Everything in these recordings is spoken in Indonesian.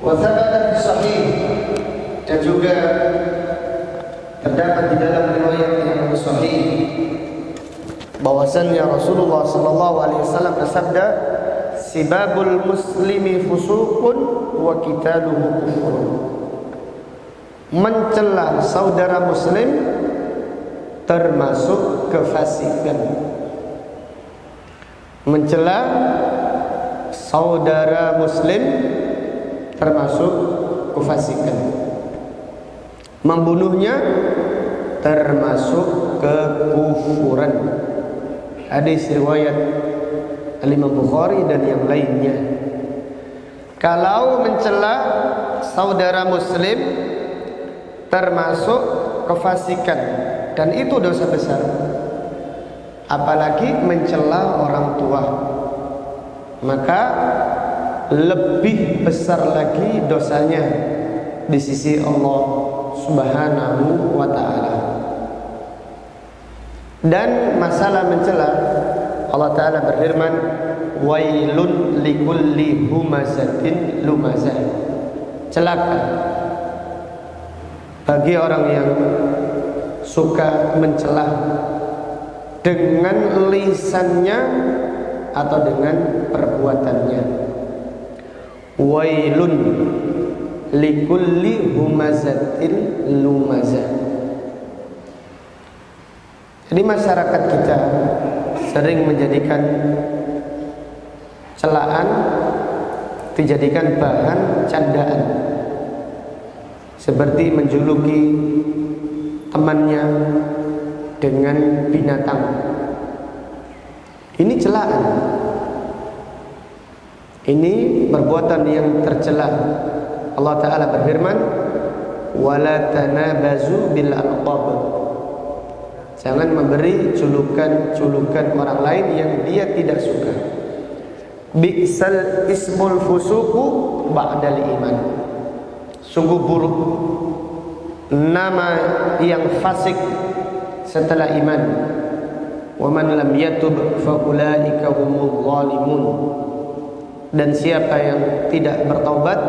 Wa thabata fi sahih, dan juga terdapat di dalam riwayat yang sahih bahwasannya Rasulullah sallallahu alaihi wasallam bersabda, "Sibabul muslimi fusuqun wa qitaluhu kufrun." Mencela saudara muslim termasuk kefasikan. Mencela saudara muslim termasuk kefasikan. Membunuhnya termasuk kekufuran. Hadis riwayat Imam Bukhari dan yang lainnya. Kalau mencela saudara muslim termasuk kefasikan, dan itu dosa besar. Apalagi mencela orang tua, maka lebih besar lagi dosanya di sisi Allah Subhanahu wa ta'ala. Dan masalah mencela, Allah Ta'ala berfirman, "Wailun likulli humazatin lumazah." Celaka bagi orang yang suka mencela dengan lisannya atau dengan perbuatannya. Wailun likulli humazatin lumazah. Jadi masyarakat kita sering menjadikan celaan dijadikan bahan candaan, seperti menjuluki temannya dengan binatang. Ini celaan. Ini perbuatan yang tercela. Allah Ta'ala berfirman, "Wala tanabazu bil alqab." Jangan memberi julukan-julukan orang lain yang dia tidak suka. Bi'sal ismul fusuqu ba'dal iman. Sungguh buruk nama yang fasik setelah iman. Wa man lam yatub fa ulaika humul zalimun. Dan siapa yang tidak bertaubat,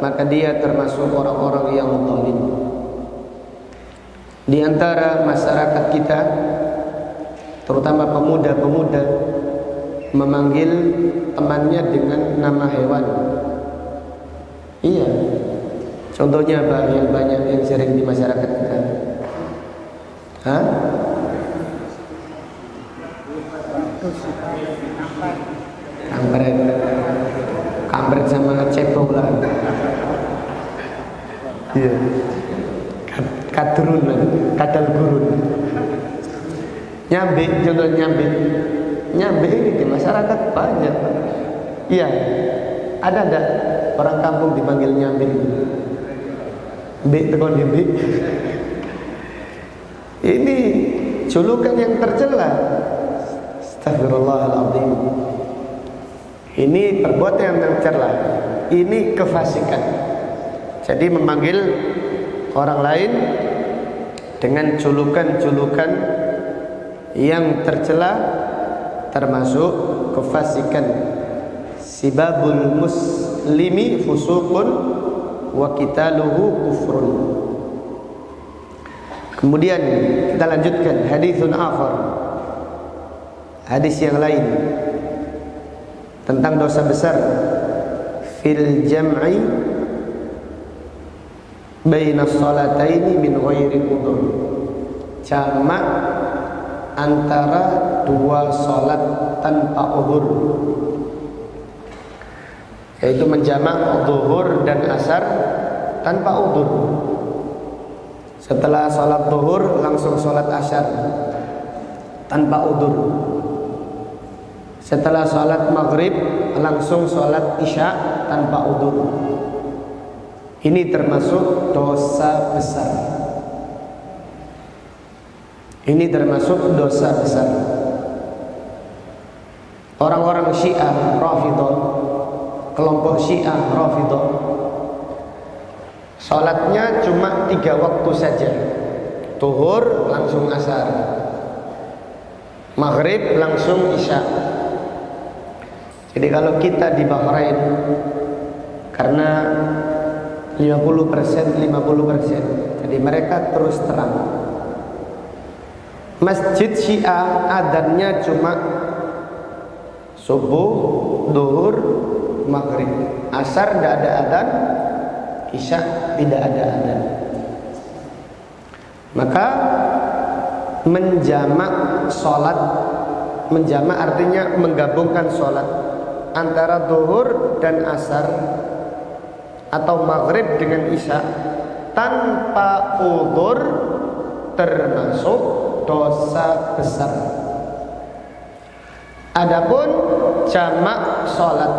maka dia termasuk orang-orang yang zalim. Di antara masyarakat kita, terutama pemuda-pemuda, memanggil temannya dengan nama hewan. Iya. Contohnya apa yang banyak yang sering di masyarakat kita? Hah? Kampret. Kampret sama cepok lah. Iya. Kadrun, kadal gurun. Nyambe, contoh nyambe. Nyambe ini di masyarakat banyak. Iya. Ada enggak orang kampung dipanggil nyambe? Mbek tekon mbek. Ini julukan yang tercela. Astagfirullahaladzim. Ini perbuatan yang tercela. Ini kefasikan. Jadi memanggil orang lain dengan julukan-julukan yang tercela termasuk kefasikan. Sibabul muslimi fusuqun wa qitaluhu kufrun. Kemudian kita lanjutkan haditsun akhar. Hadis yang lain tentang dosa besar fil jam'i baina sholataini min ghairi udhur. Jamak antara dua salat tanpa udhur, yaitu menjamak zuhur dan asar tanpa udhur. Setelah salat zuhur langsung salat asar tanpa udhur. Setelah salat maghrib langsung salat isya tanpa udhur. Ini termasuk dosa besar. Ini termasuk dosa besar. Orang-orang Syiah Rafidhah, kelompok Syiah Rafidhah, salatnya cuma 3 waktu saja. Zuhur langsung asar, maghrib langsung isya. Jadi kalau kita di Bahrain, karena 50% 50%. Jadi mereka terus terang. Masjid Syiah adzannya cuma subuh, duhur, maghrib. Asar tidak ada adzan, isya tidak ada adzan. Maka menjamak sholat, menjamak artinya menggabungkan sholat antara duhur dan asar atau maghrib dengan isya tanpa udzur termasuk dosa besar. Adapun jamak sholat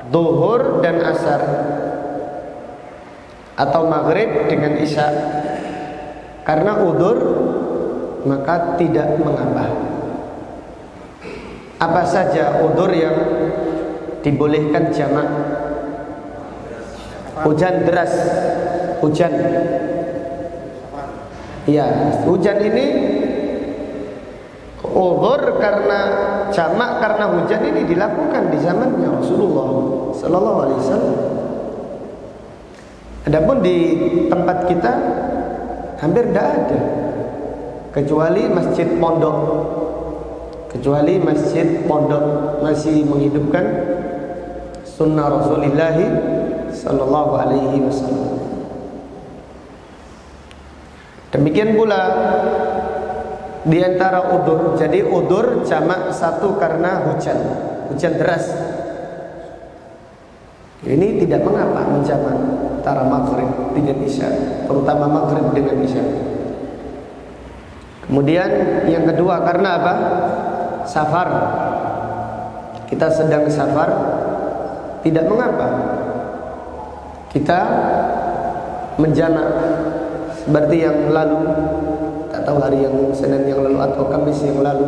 duhur dan asar atau maghrib dengan isya karena udzur maka tidak mengapa. Apa saja udzur yang dibolehkan jamak? Hujan deras, hujan. Ya, hujan ini udzur karena jamak karena hujan ini dilakukan di zamannya Rasulullah sallallahu alaihi wasallam. Adapun di tempat kita hampir tidak ada, kecuali masjid pondok. Kecuali masjid pondok masih menghidupkan sunnah Rasulullah sallallahu alaihi wasallam. Demikian pula di antara udzur. Jadi udzur jamak satu karena hujan, hujan deras. Ini tidak mengapa menjamak antara maghrib dengan isya, terutama maghrib dengan isya. Kemudian yang kedua karena apa? Safar. Kita sedang safar, tidak mengapa kita menjamak seperti yang lalu, tak tahu hari yang Senin yang lalu atau Kamis yang lalu,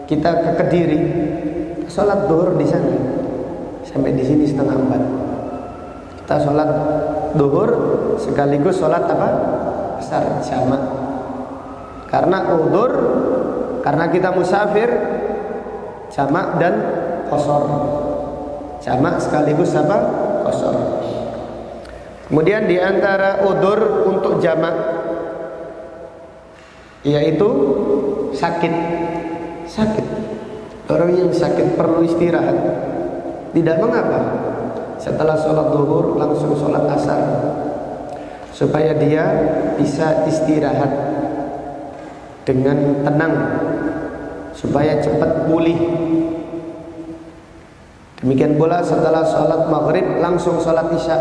kita ke Kediri, sholat duhur di sana sampai di sini 3:30. Kita sholat duhur sekaligus sholat apa? Asar jamak. Karena udzur, karena kita musafir, jamak dan qashar. Jamak sekaligus apa? Qashar. Kemudian di antara udzur untuk jamak yaitu sakit. Sakit. Orang yang sakit perlu istirahat. Tidak mengapa setelah sholat duhur langsung sholat asar, supaya dia bisa istirahat dengan tenang, supaya cepat pulih. Demikian pula setelah sholat maghrib langsung sholat isya.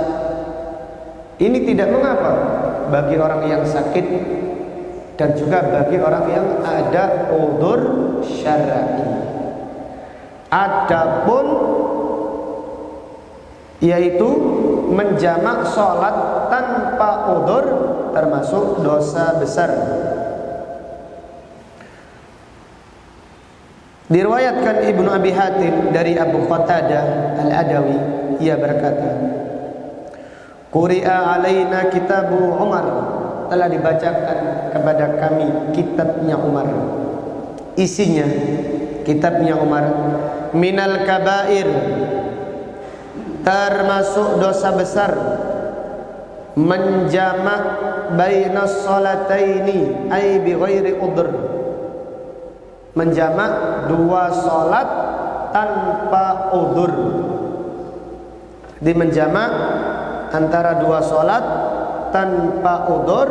Ini tidak mengapa bagi orang yang sakit dan juga bagi orang yang ada udzur syar'i. Adapun yaitu menjamak sholat tanpa udzur termasuk dosa besar. Diriwayatkan Ibnu Abi Hatim dari Abu Qatadah Al-Adawi, ia berkata, Quri'a alaina kitabu Umar, telah dibacakan kepada kami kitabnya Umar. Isinya kitabnya Umar, minal kabair, termasuk dosa besar, menjamak bainas salataini ay bi ghairi udhr, menjamak dua salat tanpa udzur. Di menjamak antara dua salat tanpa udzur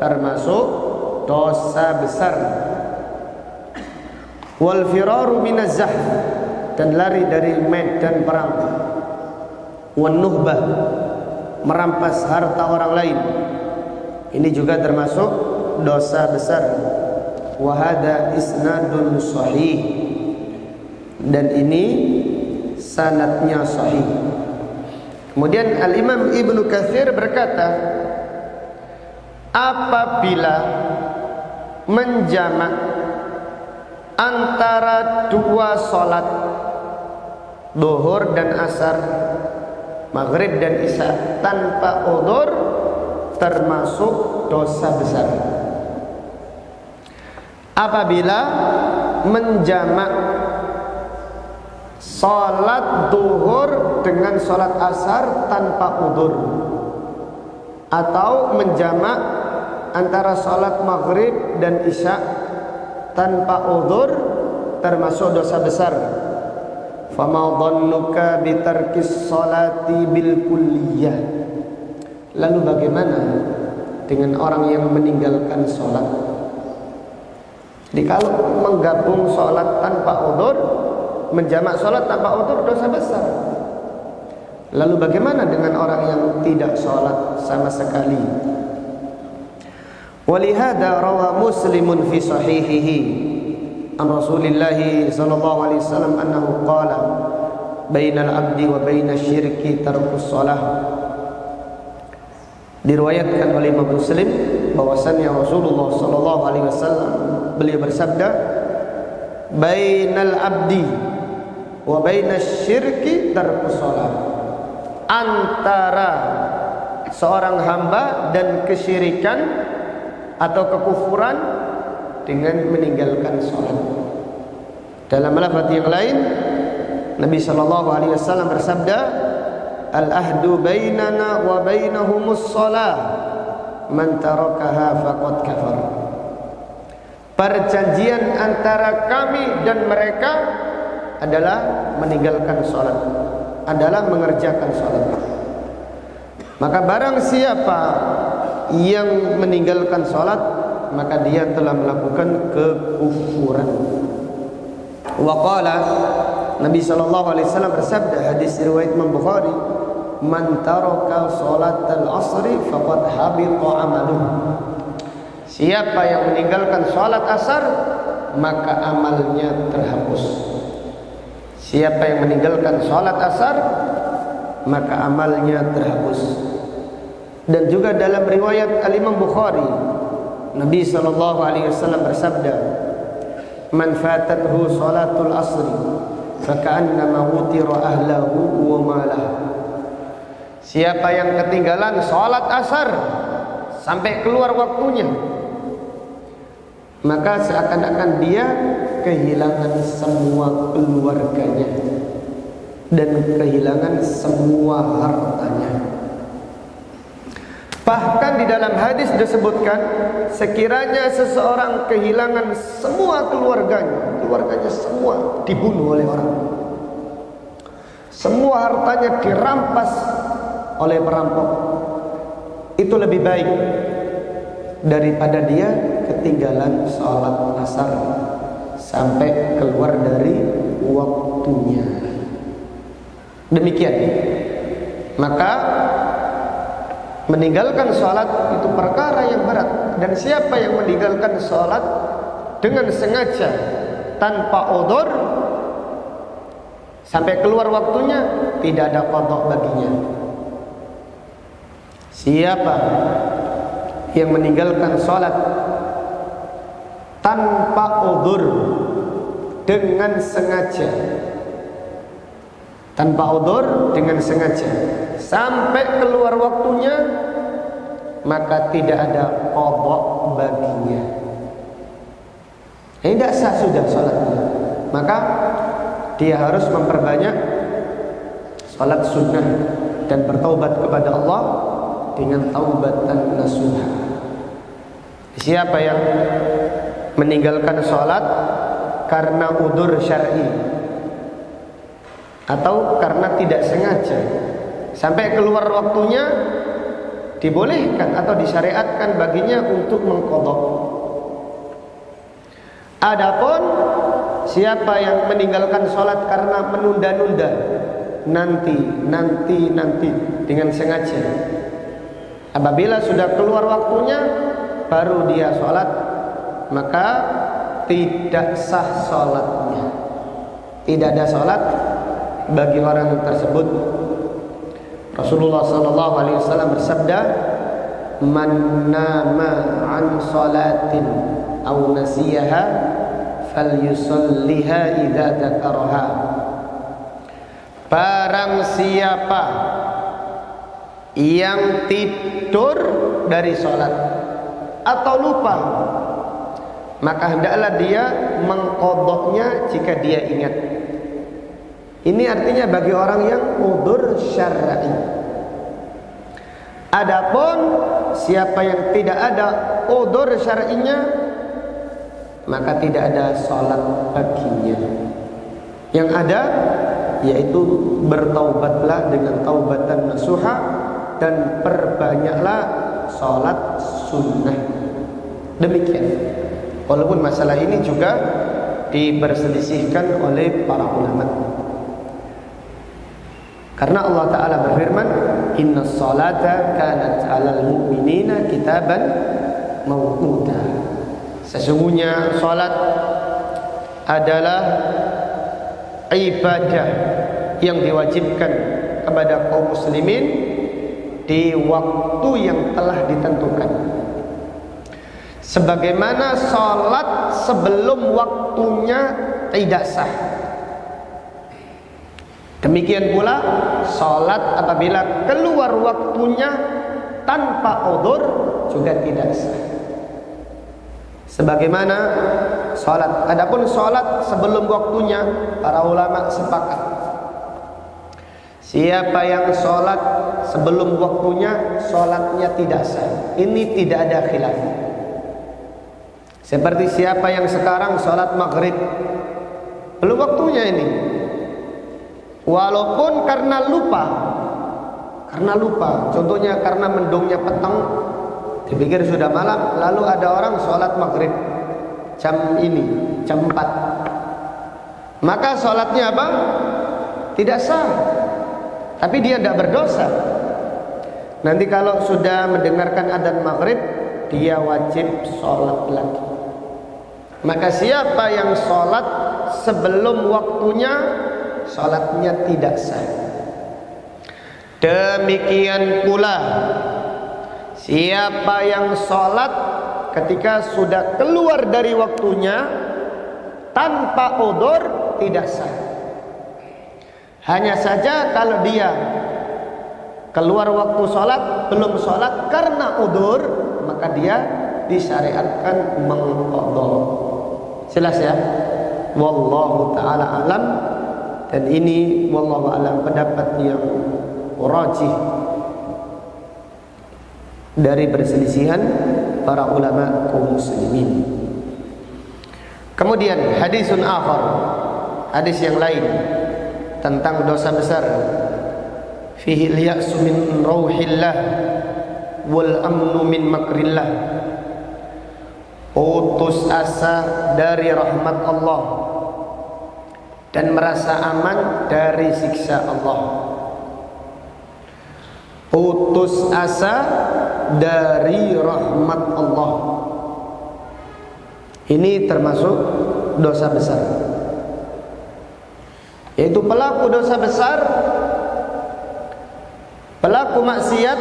termasuk dosa besar. Wal firaru minaz zahf, dan lari dari medan perang. Wan nuhbah, merampas harta orang lain, ini juga termasuk dosa besar. Wa hada isnadun sahih, dan ini sanadnya sahih. Kemudian Al-Imam Ibnu Katsir berkata, apabila menjamak antara dua salat duhur dan asar, maghrib dan isya tanpa udzur termasuk dosa besar. Apabila menjamak salat duhur dengan salat asar tanpa udzur, atau menjamak antara salat maghrib dan isya tanpa udzur termasuk dosa besar. Fama dhannuka bitarkis salati bil kulliyah. Lalu bagaimana dengan orang yang meninggalkan salat? Jadi kalau menggabung salat tanpa udzur, menjamak salat tanpa udzur dosa besar. Lalu bagaimana dengan orang yang tidak salat sama sekali? Walihada rawa Muslimun fi sahihihi an Rasulillah sallallahu alaihi wasallam annahu qala bainal abdi wa bainasy syirki tarkus shalah. Diriwayatkan oleh Imam Muslim bahwasannya Rasulullah sallallahu alaihi wasallam beliau bersabda, bainal abdi wa bainasy syirki tarkus shalah. Antara seorang hamba dan kesyirikan atau kekufuran dengan meninggalkan salat. Dalam lafaz yang lain, Nabi sallallahu alaihi wasallam bersabda, al-ahdu bainana wa bainahumus shalah, man tarakaha faqad kafar. Perjanjian antara kami dan mereka adalah meninggalkan salat, adalah mengerjakan salat. Maka barang siapa yang meninggalkan salat, maka dia telah melakukan kekufuran. Wa qala, Nabi sallallahu alaihi wasallam bersabda, hadis riwayat Imam Bukhari, man taraka salatal asri faqad habita amaluhu. Siapa yang meninggalkan salat asar, maka amalnya terhapus. Siapa yang meninggalkan salat asar, maka amalnya terhapus. Dan juga dalam riwayat Al-Imam Bukhari, Nabi sallallahu alaihi wasallam bersabda, man fatathu salatul asri faka'annama wutira ahlahu wa malah. Siapa yang ketinggalan salat asar sampai keluar waktunya, maka seakan-akan dia kehilangan semua keluarganya dan kehilangan semua hartanya. Bahkan di dalam hadis disebutkan, sekiranya seseorang kehilangan semua keluarganya semua dibunuh oleh orang, semua hartanya dirampas oleh perampok, itu lebih baik daripada dia ketinggalan sholat asar sampai keluar dari waktunya. Demikian. Maka meninggalkan sholat itu perkara yang berat. Dan siapa yang meninggalkan sholat dengan sengaja tanpa udzur sampai keluar waktunya, tidak ada qadha baginya. Siapa yang meninggalkan sholat tanpa udzur dengan sengaja, tanpa udzur dengan sengaja sampai keluar waktunya, maka tidak ada qadha baginya. Ini tidak sah sudah sholatnya. Maka dia harus memperbanyak sholat sunnah dan bertaubat kepada Allah dengan taubatan nasuha. Siapa yang meninggalkan sholat karena udzur syar'i atau karena tidak sengaja sampai keluar waktunya, dibolehkan atau disyariatkan baginya untuk mengqadha. Adapun siapa yang meninggalkan sholat karena menunda-nunda, nanti dengan sengaja, apabila sudah keluar waktunya baru dia sholat, maka tidak sah sholatnya. Tidak ada sholat bagi orang tersebut. Rasulullah sallallahu alaihi wasallam bersabda, man nama an salatin aw nasiyaha falyusalliha idza dzakaraha. Barang siapa yang tidur dari salat atau lupa, maka hendaklah dia mengqadhanya jika dia ingat. Ini artinya bagi orang yang udzur syar'i. Adapun siapa yang tidak ada udzur syar'inya, maka tidak ada salat baginya. Yang ada yaitu bertaubatlah dengan taubatan nasuha dan perbanyaklah salat sunnah. Demikian. Walaupun masalah ini juga diperselisihkan oleh para ulama. Karena Allah Ta'ala berfirman, Inna salata kanat 'alal mu'minina kitaban mawquta. Sesungguhnya salat adalah ibadah yang diwajibkan kepada kaum muslimin di waktu yang telah ditentukan. Sebagaimana salat sebelum waktunya tidak sah, demikian pula salat apabila keluar waktunya tanpa udzur juga tidak sah. Sebagaimana salat, adapun salat sebelum waktunya, para ulama sepakat, siapa yang salat sebelum waktunya, salatnya tidak sah. Ini tidak ada khilaf. Seperti siapa yang sekarang salat maghrib belum waktunya ini, walaupun karena lupa, contohnya karena mendungnya petang, dipikir sudah malam, lalu ada orang sholat maghrib jam 4, maka sholatnya apa? Tidak sah, tapi dia tidak berdosa. Nanti kalau sudah mendengarkan adzan maghrib, dia wajib sholat lagi. Maka siapa yang sholat sebelum waktunya, sholatnya tidak sah. Demikian pula siapa yang sholat ketika sudah keluar dari waktunya tanpa udzur tidak sah. Hanya saja kalau dia keluar waktu sholat belum sholat karena udzur, maka dia disyariatkan mengqadha. Jelas ya? Wallahu ta'ala alam. Dan ini wallahu alam pendapat yang rajih dari perselisihan para ulama kaum muslimin. Kemudian hadisun akhar, hadis yang lain tentang dosa besar. Fihi al-ya'su min rauhillah wal amnu min makrillah. Putus asa dari rahmat Allah dan merasa aman dari siksa Allah. Putus asa dari rahmat Allah. Ini termasuk dosa besar. Yaitu pelaku dosa besar, pelaku maksiat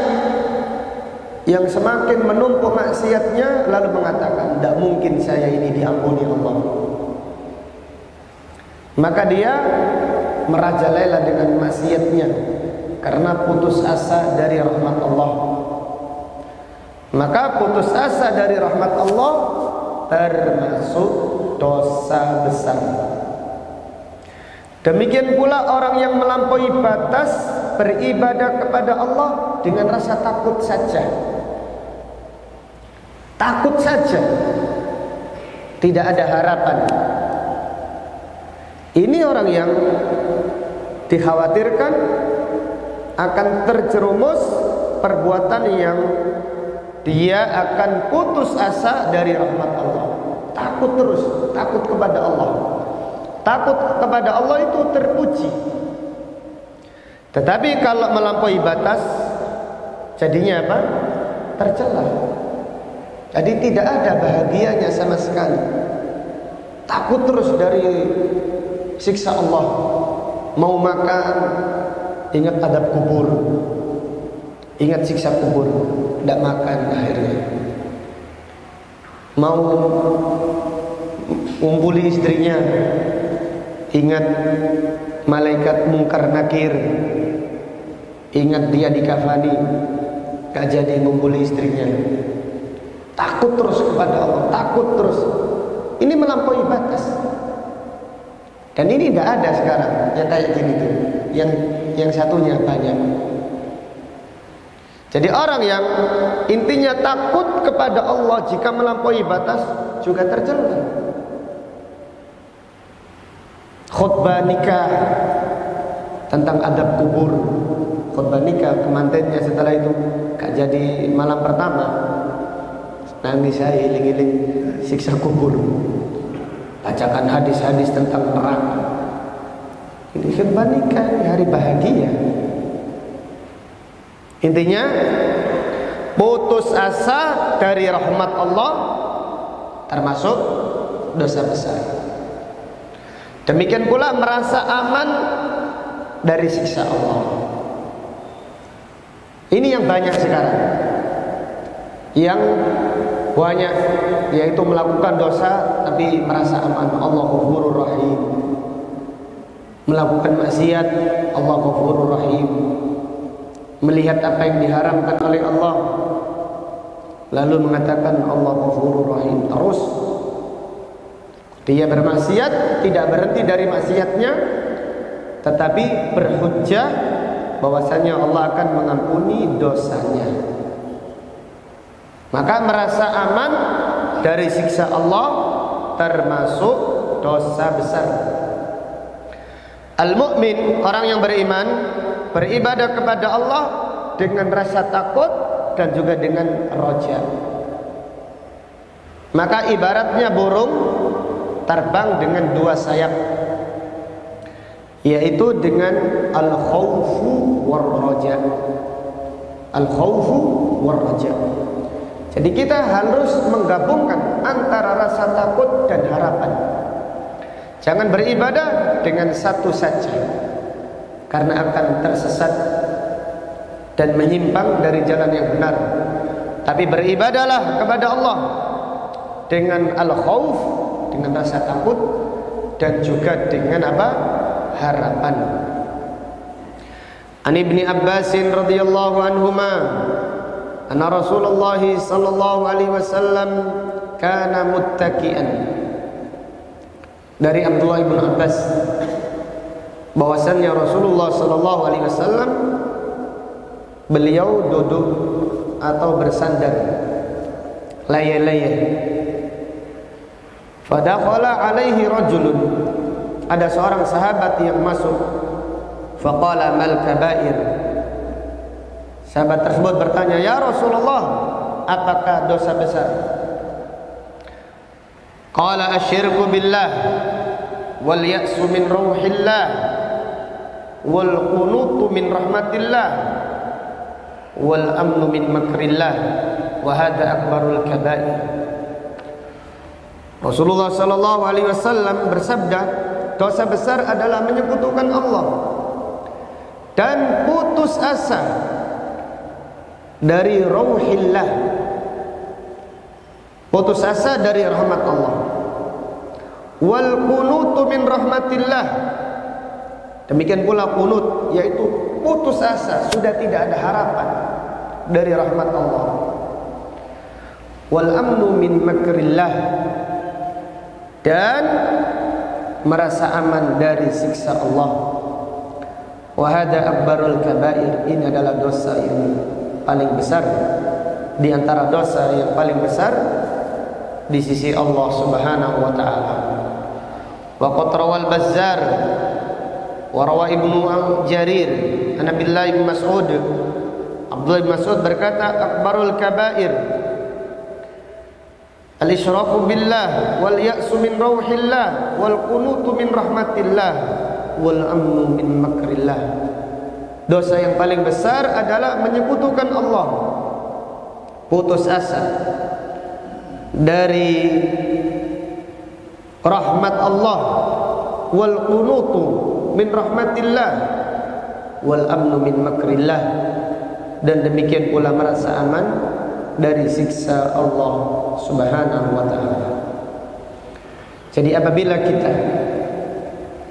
yang semakin menumpuk maksiatnya lalu mengatakan, tidak mungkin saya ini diampuni Allah. Maka dia merajalela dengan maksiatnya karena putus asa dari rahmat Allah. Maka putus asa dari rahmat Allah termasuk dosa besar. Demikian pula orang yang melampaui batas beribadah kepada Allah dengan rasa takut saja. Takut saja, tidak ada harapan. Ini orang yang dikhawatirkan akan terjerumus perbuatan yang dia akan putus asa dari rahmat Allah. Takut terus, takut kepada Allah. Takut kepada Allah itu terpuji. Tetapi kalau melampaui batas, jadinya apa? Tercela. Jadi tidak ada bahagianya sama sekali. Takut terus dari siksa Allah. Mau makan, ingat adab kubur, ingat siksa kubur, tidak makan akhirnya. Mau ngumpuli istrinya, ingat malaikat mungkar nakir, ingat dia dikafani, gak jadi ngumpuli istrinya. Takut terus kepada Allah, takut terus. Ini melampaui batas. Dan ini tidak ada sekarang yang kayak gini tuh. Yang satunya banyak. Jadi orang yang intinya takut kepada Allah jika melampaui batas juga tercela. Khutbah nikah tentang adab kubur, khutbah nikah kemantennya setelah itu gak jadi malam pertama, nangis saya iling-iling siksa kubur, bacakan hadis-hadis tentang neraka. Ini khutbah nikah, ini hari bahagia. Intinya putus asa dari rahmat Allah termasuk dosa besar. Demikian pula merasa aman dari siksa Allah. Ini yang banyak sekarang. Yang banyak yaitu melakukan dosa tapi merasa aman. Allah Ghafurur Rahim. Melakukan maksiat, Allah Ghafurur Rahim. Melihat apa yang diharamkan oleh Allah lalu mengatakan Allah Ghafurur Rahim. Terus dia bermaksiat, tidak berhenti dari maksiatnya, tetapi berhujjah bahwasanya Allah akan mengampuni dosanya. Maka merasa aman dari siksa Allah termasuk dosa besar. Al-mu'min, orang yang beriman, beribadah kepada Allah dengan rasa takut dan juga dengan roja. Maka ibaratnya burung terbang dengan dua sayap, yaitu dengan al-khawfu war-raja. Al-khawfu war-raja. Jadi kita harus menggabungkan antara rasa takut dan harapan. Jangan beribadah dengan satu saja, karena akan tersesat dan menyimpang dari jalan yang benar. Tapi beribadahlah kepada Allah dengan al-khawf, dengan rasa takut, dan juga dengan apa? Harapan. An Ibni Abbas radhiyallahu anhuma anna Rasulullah sallallahu alaihi wasallam kana muttaqian. Dari Abdullah bin Abbas bahwasannya Rasulullah sallallahu alaihi wasallam beliau duduk atau bersandar layah-layah. Fadakhala alaihi rajulun, ada seorang sahabat yang masuk. Faqala mal kabair, sahabat tersebut bertanya, ya Rasulullah, apakah dosa besar? Qala asyirku billah wal ya'su min rauhillah wal qunutu min rahmatillah wal amnu min makrillah wa hadha akbarul kabair. Rasulullah sallallahu alaihi wasallam bersabda, dosa besar adalah menyekutukan Allah dan putus asa dari rauhillah, putus asa dari rahmat Allah, wal qunutu min rahmatillah, demikian pula qunut, yaitu putus asa, sudah tidak ada harapan dari rahmat Allah, wal amnu min makrillah, dan merasa aman dari siksa Allah. Wa hadza akbarul kabair, ini adalah dosa yang paling besar di antara dosa yang paling besar di sisi Allah Subhanahu wa taala. Wa qad rawal Bazzar wa rawa Ibnu Jarir an Abdullah bin Mas'ud. Abdullah bin Mas'ud berkata, akbarul kabair al-isyraku billah wal ya'su min rauhillah wal qunutu min rahmatillah wal amnu min makrillah. Dosa yang paling besar adalah menyekutukan Allah, putus asa dari rahmat Allah, wal qunutu min rahmatillah wal amnu min makrillah, dan demikian pula merasa aman dari siksa Allah Subhanahu wa ta'ala. Jadi apabila kita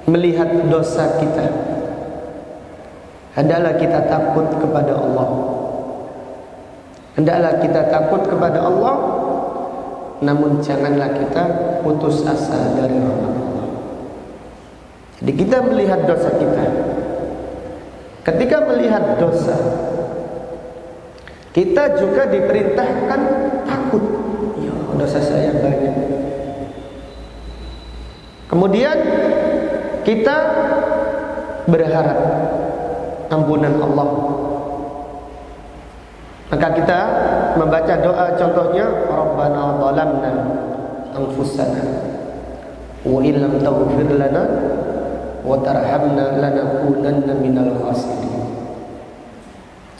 melihat dosa kita, hendaklah kita takut kepada Allah. Hendaklah kita takut kepada Allah, namun janganlah kita putus asa dari rahmat Allah. Jadi kita melihat dosa kita. Ketika melihat dosa, kita juga diperintahkan takut. Ya, dosa saya banyak. Kemudian kita berharap ampunan Allah. Maka kita membaca doa, contohnya Rabbana zalamna anfusana wa illam taghfir lana wa tarhamna lanakunanna minal khasirin.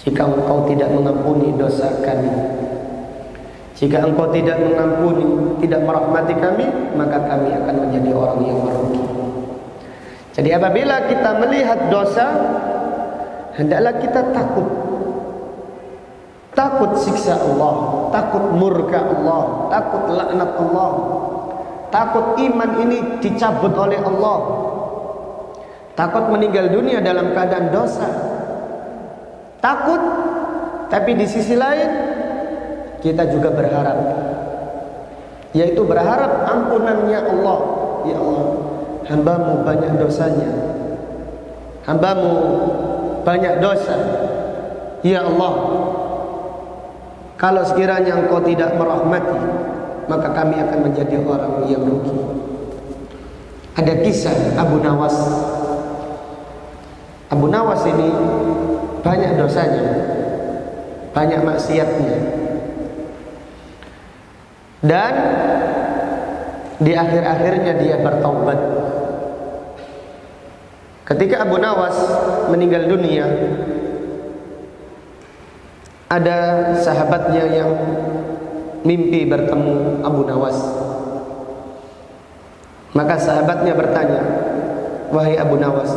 Jika Engkau tidak mengampuni dosa kami, jika Engkau tidak mengampuni, tidak merahmati kami, maka kami akan menjadi orang yang merugi. Jadi apabila kita melihat dosa, hendaklah kita takut. Takut siksa Allah, takut murka Allah, takut laknat Allah, takut iman ini dicabut oleh Allah, takut meninggal dunia dalam keadaan dosa. Takut, tapi di sisi lain kita juga berharap, yaitu berharap ampunannya Allah. Ya Allah, hambamu banyak dosanya, hambamu banyak dosa. Ya Allah, kalau sekiranya Engkau tidak merahmati, maka kami akan menjadi orang yang rugi. Ada kisah Abu Nawas. Abu Nawas ini banyak dosanya, banyak maksiatnya, dan di akhir-akhirnya dia bertaubat. Ketika Abu Nawas meninggal dunia, ada sahabatnya yang mimpi bertemu Abu Nawas. Maka sahabatnya bertanya, "Wahai Abu Nawas,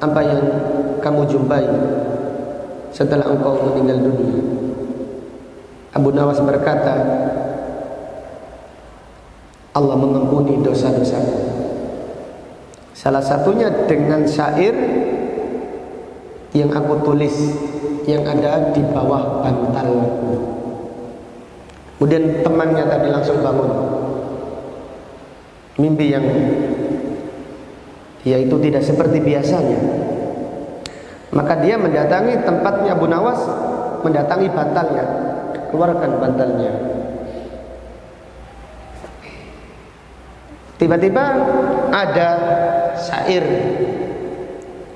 apa yang kamu jumpai setelah engkau meninggal dunia?" Abu Nawas berkata, Allah mengampuni dosa-dosaku. Salah satunya dengan syair yang aku tulis, yang ada di bawah bantalku. Kemudian temannya tadi langsung bangun. Mimpi yang yaitu tidak seperti biasanya. Maka dia mendatangi tempatnya Abu Nawas, mendatangi bantalnya, keluarkan bantalnya. Tiba-tiba ada syair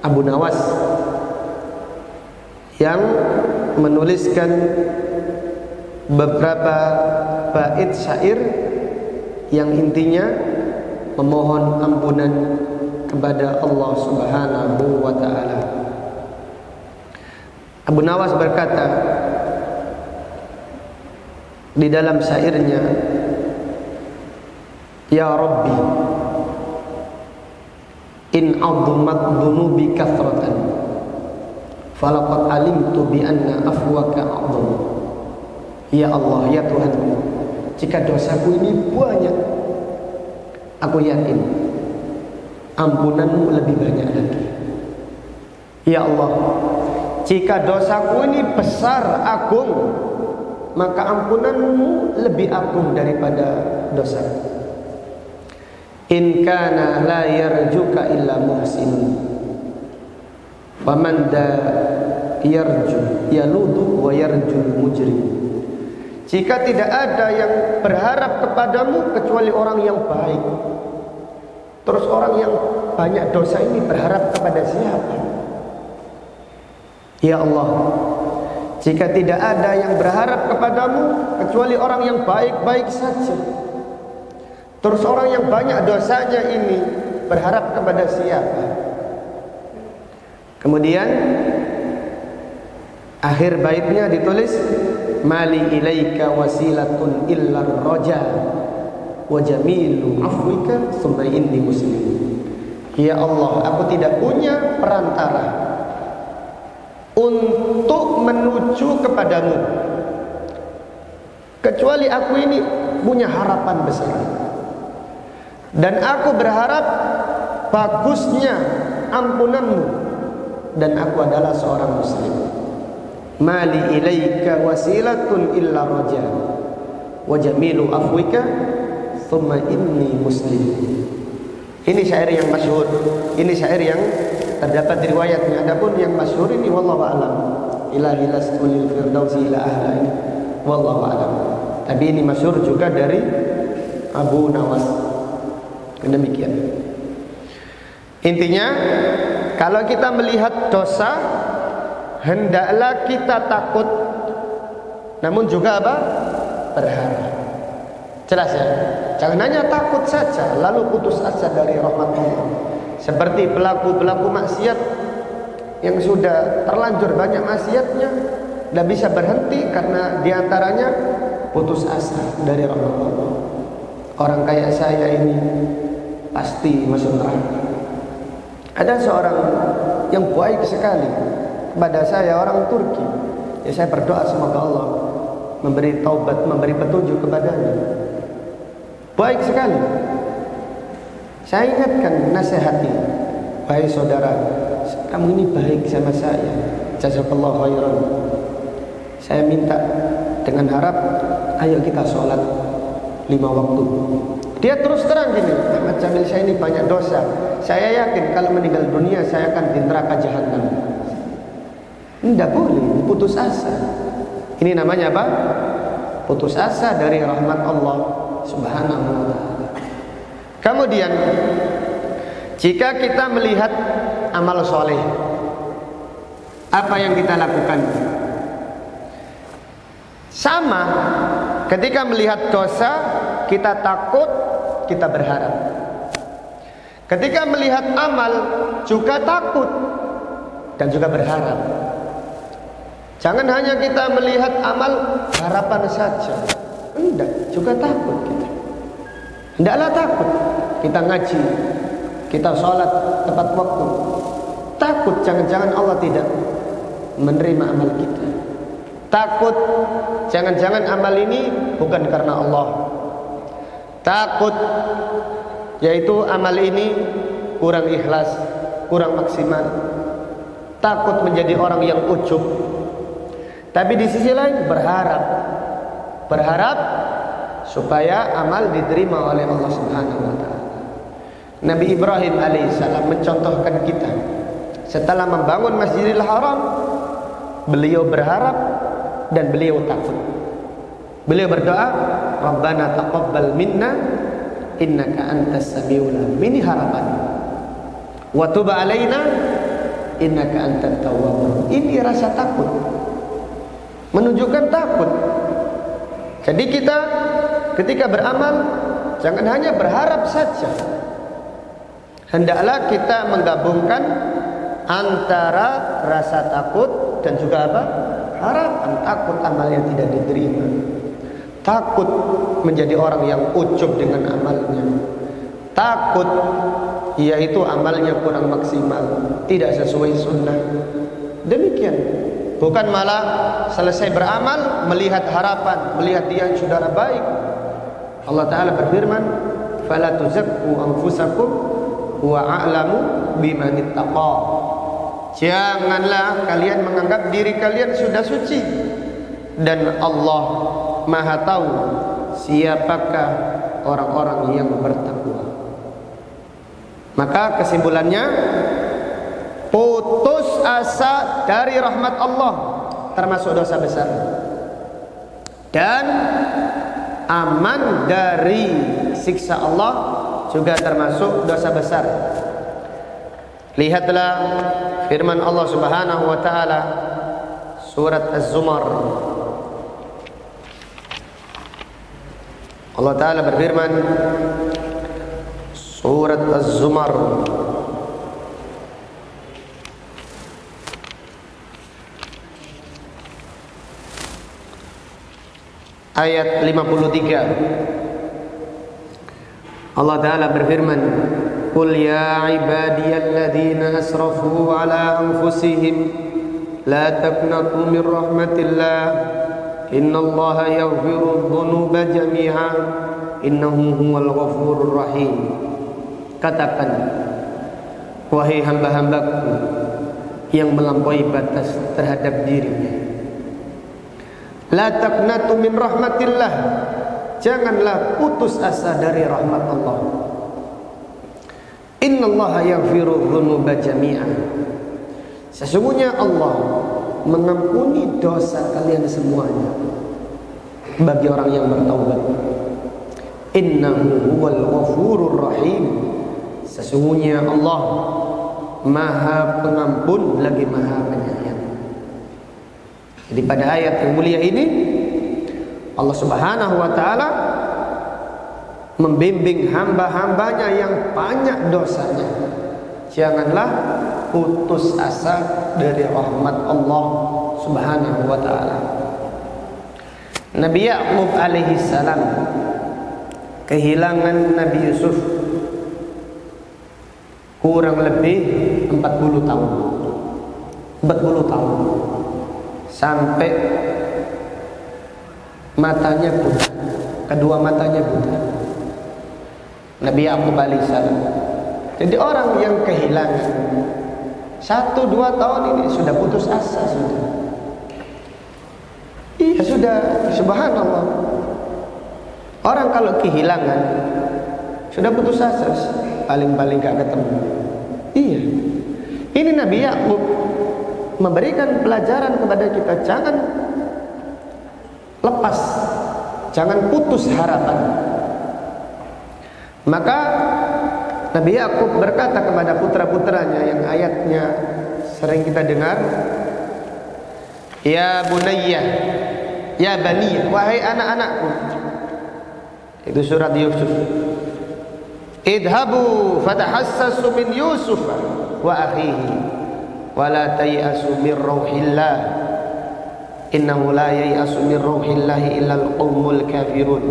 Abu Nawas yang menuliskan beberapa bait syair yang intinya memohon ampunan kepada Allah Subhanahu wa ta'ala. Abu Nawas berkata di dalam syairnya, Ya Rabbi, in adzumat dhunubi kathratan falaqad alimtu bi anna afwaka a'zam. Ya Allah, ya Tuhan, jika dosaku ini banyak, aku yakin ampunanmu lebih banyak lagi. Ya Allah, jika dosaku ini besar, agung, maka ampunanmu lebih agung daripada dosaku. In kana la yarjuka illa muhsinun faman da yarju yaludu wa yarjul mujrim. Jika tidak ada yang berharap kepadamu kecuali orang yang baik, terus orang yang banyak dosa ini berharap kepada siapa? Ya Allah, jika tidak ada yang berharap kepadamu kecuali orang yang baik-baik saja, terus orang yang banyak dosanya ini berharap kepada siapa? Kemudian akhir baitnya ditulis, mali ilaika wasilatun illa roja wa jamilu afwika summa inni muslim. Ya Allah, aku tidak punya perantara untuk menuju kepadamu kecuali aku ini punya harapan besar, dan aku berharap bagusnya ampunanmu, dan aku adalah seorang muslim. Mali ilaika wasilatun illa raja wa jamilu afwika thumma inni muslim. Ini syair yang masyhur. Ini syair yang terdapat riwayatnya. Adapun yang masyhur ini wallahu a'lam. Ilahi lastul firdausi ila ahla ini wallahu a'lam. Tapi ini masyhur juga dari Abu Nawas. Demikian. Intinya, kalau kita melihat dosa, hendaklah kita takut, namun juga apa? Berharap. Jelas ya? Jangan hanya takut saja lalu putus asa dari rahmat Allah. Seperti pelaku-pelaku maksiat yang sudah terlanjur banyak maksiatnya, tidak bisa berhenti karena diantaranya putus asa dari rahmat Allah. Orang kayak saya ini pasti masuk neraka. Ada seorang yang baik sekali kepada saya, orang Turki. Ya, saya berdoa semoga Allah memberi taubat, memberi petunjuk kepadanya. Baik sekali. Saya ingatkan, nasihati, wahai saudara, kamu ini baik sama saya, jazakallahu khairan. Saya minta dengan harap, ayo kita sholat 5 waktu. Dia terus terang gini, Ahmad Jamil, saya ini banyak dosa. Saya yakin kalau meninggal dunia saya akan di neraka jahanam. Tidak boleh putus asa. Ini namanya apa? Putus asa dari rahmat Allah Subhanahu wa ta'ala. Kemudian, jika kita melihat amal soleh, apa yang kita lakukan? Sama, ketika melihat dosa, kita takut, kita berharap. Ketika melihat amal, juga takut dan juga berharap. Jangan hanya kita melihat amal harapan saja. Enggak, juga takut kita. Hendaklah takut. Kita ngaji, kita sholat tepat waktu. Takut jangan-jangan Allah tidak menerima amal kita. Takut jangan-jangan amal ini bukan karena Allah. Takut yaitu amal ini kurang ikhlas, kurang maksimal. Takut menjadi orang yang ujub. Tapi di sisi lain berharap supaya amal diterima oleh Allah Subhanahu wa ta'ala. Nabi Ibrahim alaihissalam mencontohkan kita. Setelah membangun Masjidil Haram, beliau berharap dan beliau takut. Beliau berdoa, Rabbana taqabbal minna innaka antas samiul alim. Ini harapan. Wa tub alaina innaka antat tawwabur. Ini rasa takut. Menunjukkan takut. Jadi kita ketika beramal jangan hanya berharap saja. Hendaklah kita menggabungkan antara rasa takut dan juga apa? Harapan. Takut amalnya tidak diterima. Takut menjadi orang yang ujub dengan amalnya. Takut yaitu amalnya kurang maksimal, tidak sesuai sunnah. Demikian. Bukan malah selesai beramal melihat harapan, melihat dia saudara baik. Allah Ta'ala berfirman, "Fala tuzakku anfusakum wa a'lamu biman ittaqa." Janganlah kalian menganggap diri kalian sudah suci, dan Allah Maha tahu siapakah orang-orang yang bertakwa. Maka kesimpulannya, putus asa dari rahmat Allah termasuk dosa besar, dan aman dari siksa Allah juga termasuk dosa besar. Lihatlah firman Allah Subhanahu wa ta'ala surat Az-Zumar. Allah Ta'ala berfirman, surat Az-Zumar ayat 53. Allah Ta'ala berfirman, Qul ya ibadiyalladzina asrafu ala anfusihim la taqnatu min rahmatillah innallaha yaghfiru dhunuba jami'a innahu huwal ghafurur rahim. Katakan, wahai hamba-hambaku yang melampaui batas terhadap dirinya, la taqnatu min rahmatillah, janganlah putus asa dari rahmat Allah. Innallaha yaghfiru dzunuba jami'an. Sesungguhnya Allah mengampuni dosa kalian semuanya bagi orang yang bertaubat. Innahu huwal ghafurur rahim. Sesungguhnya Allah Maha Pengampun lagi Maha Penyayang. Jadi pada ayat yang mulia ini Allah Subhanahu wa taala membimbing hamba-hambanya yang banyak dosanya. Janganlah putus asa dari rahmat Allah Subhanahu wa taala. Nabi Ya'qub alaihi salam kehilangan Nabi Yusuf kurang lebih 40 tahun. 40 tahun. Sampai matanya buta. Kedua matanya buta. Nabi Ya'qub alaihissalam. Jadi orang yang kehilangan 1-2 tahun ini sudah putus asa sudah. Iya sudah, subhanallah. Orang kalau kehilangan sudah putus asa, paling-paling gak ketemu. Iya. Ini Nabi Ya'qub memberikan pelajaran kepada kita, jangan lepas, jangan putus harapan. Maka Nabi Ya'qub berkata kepada putra-putranya yang ayatnya sering kita dengar, ya bunayya, ya bani, wahai anak-anakku. Itu surat Yusuf. Idhabu fatahassasu min Yusuf wa akhihi wa la tayasu min rauhillah innahu la yayasu min rauhillah illa al-qaumul kafirun.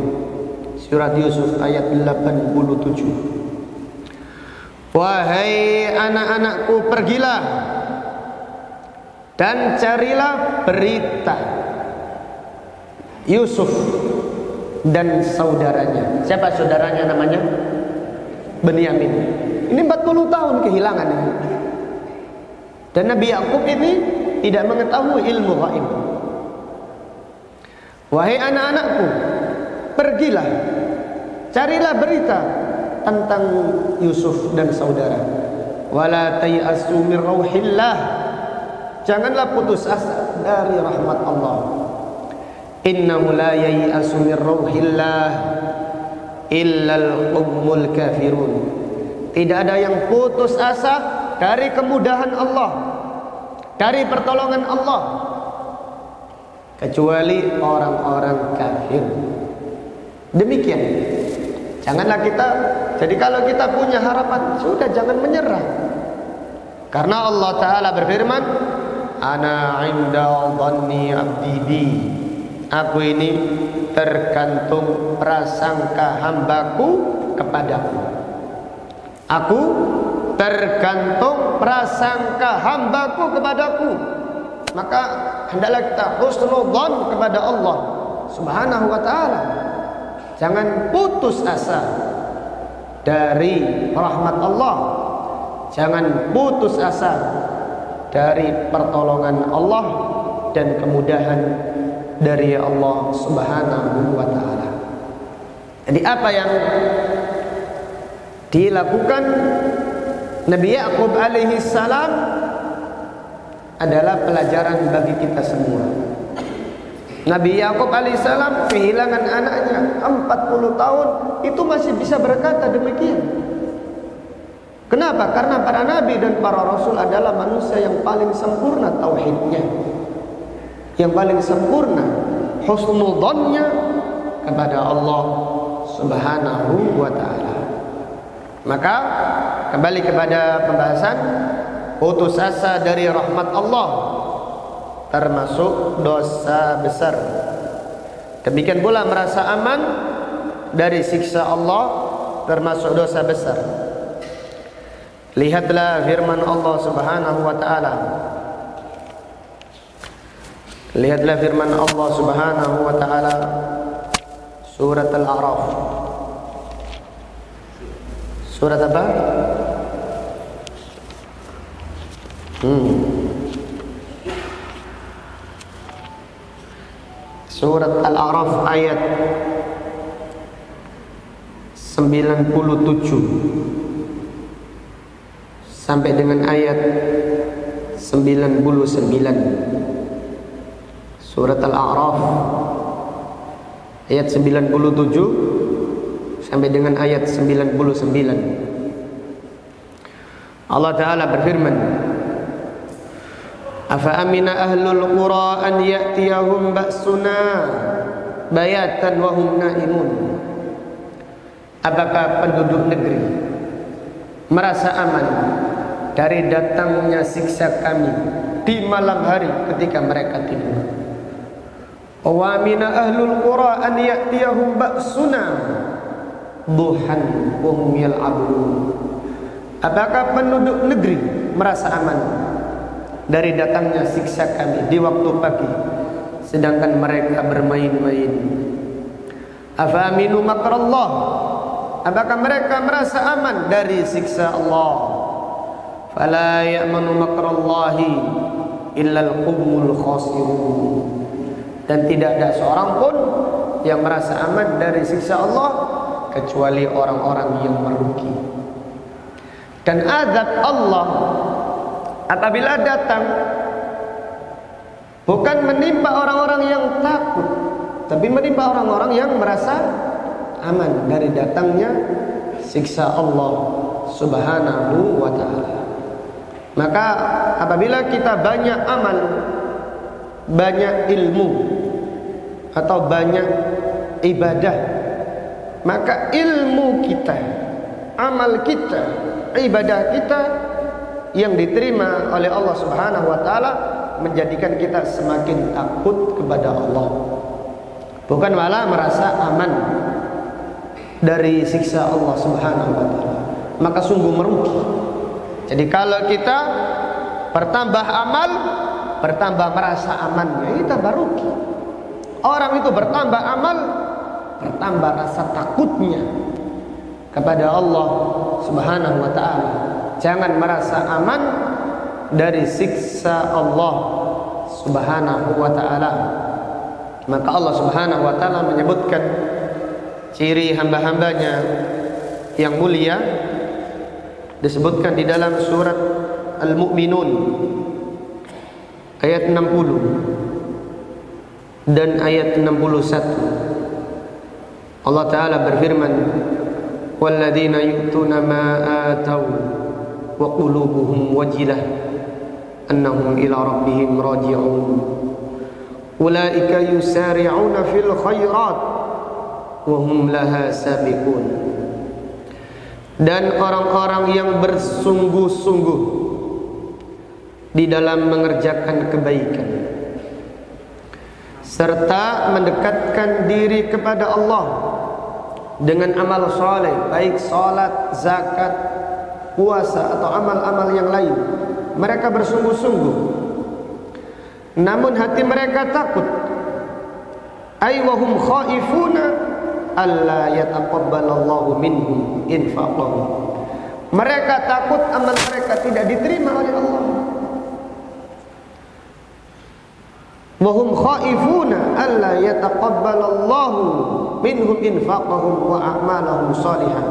Surat Yusuf ayat 87. Wahai anak-anakku, pergilah dan carilah berita Yusuf dan saudaranya. Siapa saudaranya namanya? Benyamin. Ini 40 tahun kehilangan ini. Dan Nabi Ya'qub ini tidak mengetahui ilmu gaib. Wahai anak-anakku, pergilah, carilah berita tentang Yusuf dan saudara. Wala tayasu min rauhillah. Janganlah putus asa dari rahmat Allah. Innahu la yayasu min rauhillah illal qaumul kafirun. Tidak ada yang putus asa dari kemudahan Allah, dari pertolongan Allah, kecuali orang-orang kafir. Demikian. Janganlah kita, jadi kalau kita punya harapan, sudah jangan menyerah. Karena Allah Ta'ala berfirman, ana inda dhanni abdi bi. Aku ini tergantung prasangka hambaku kepadaku. Aku tergantung prasangka hambaku kepadaku. Maka hendaklah kita husnudzon kepada Allah Subhanahu wa ta'ala. Jangan putus asa dari rahmat Allah. Jangan putus asa dari pertolongan Allah dan kemudahan dari Allah Subhanahu wa ta'ala. Jadi apa yang dilakukan Nabi Ya'qub alaihi salam adalah pelajaran bagi kita semua. Nabi Ya'qub alaihi salam kehilangan anaknya 40 tahun, itu masih bisa berkata demikian. Kenapa? Karena para nabi dan para rasul adalah manusia yang paling sempurna tauhidnya, yang paling sempurna husnudzonnya kepada Allah Subhanahu wa ta'ala. Maka kembali kepada pembahasan, putus asa dari rahmat Allah termasuk dosa besar. Demikian pula merasa aman dari siksa Allah termasuk dosa besar. Lihatlah firman Allah Subhanahu wa ta'ala. Lihatlah firman Allah Subhanahu wa ta'ala, surat Al-A'raf. Surat apa? Surat Al-A'raf ayat 97. sampai dengan ayat 99. Surat Al-A'raf ayat 97 sampai dengan ayat 99. Allah Ta'ala berfirman, Afa amina ahlul qura an ya'tiyahum ba'suna bayatan wa hum naimun. Apakah penduduk negeri merasa aman dari datangnya siksa kami di malam hari ketika mereka tidur? Wa amina ahlul qura an ya'tiyahum ba'suna duhan wa hum yal'abun. Apakah penduduk negeri merasa aman dari datangnya siksa kami di waktu pagi sedangkan mereka bermain-main? Afa aminu makrallah, apakah mereka merasa aman dari siksa Allah? Fala ya'manu makrallahi illal qawmul khasirun. Dan tidak ada seorang pun yang merasa aman dari siksa Allah kecuali orang-orang yang merugi. Dan azab Allah apabila datang bukan menimpa orang-orang yang takut, tapi menimpa orang-orang yang merasa aman dari datangnya siksa Allah Subhanahu wa ta'ala. Maka apabila kita banyak amal, banyak ilmu atau banyak ibadah, maka ilmu kita, amal kita, ibadah kita yang diterima oleh Allah Subhanahu wa ta'ala menjadikan kita semakin takut kepada Allah, bukan malah merasa aman dari siksa Allah Subhanahu wa ta'ala. Maka sungguh merugi. Jadi kalau kita bertambah amal, bertambah merasa aman, ya kita merugi. Orang itu bertambah amal, bertambah rasa takutnya kepada Allah Subhanahu wa ta'ala. Jangan merasa aman dari siksa Allah Subhanahu wa ta'ala. Maka Allah Subhanahu wa ta'ala menyebutkan ciri hamba-hambanya yang mulia, disebutkan di dalam surat Al-Mu'minun ayat 60 dan ayat 61. Allah Ta'ala berfirman, walladzina yu'tuna ma atau wa qulubuhum wajilah annahum ila rabbihim raji'un ulaika yusari'una fil khairat wa hum laha sabiqun. Dan orang-orang yang bersungguh-sungguh di dalam mengerjakan kebaikan serta mendekatkan diri kepada Allah dengan amal soleh, baik salat, zakat, puasa atau amal-amal yang lain. Mereka bersungguh-sungguh, namun hati mereka takut. Ay wa hum khaifuna alla yataqabbalallahu minhum infaqahum. Mereka takut amal mereka tidak diterima oleh Allah. Wa hum khaifuna alla yataqabbalallahu minhum infaqahum wa a'malahum salihah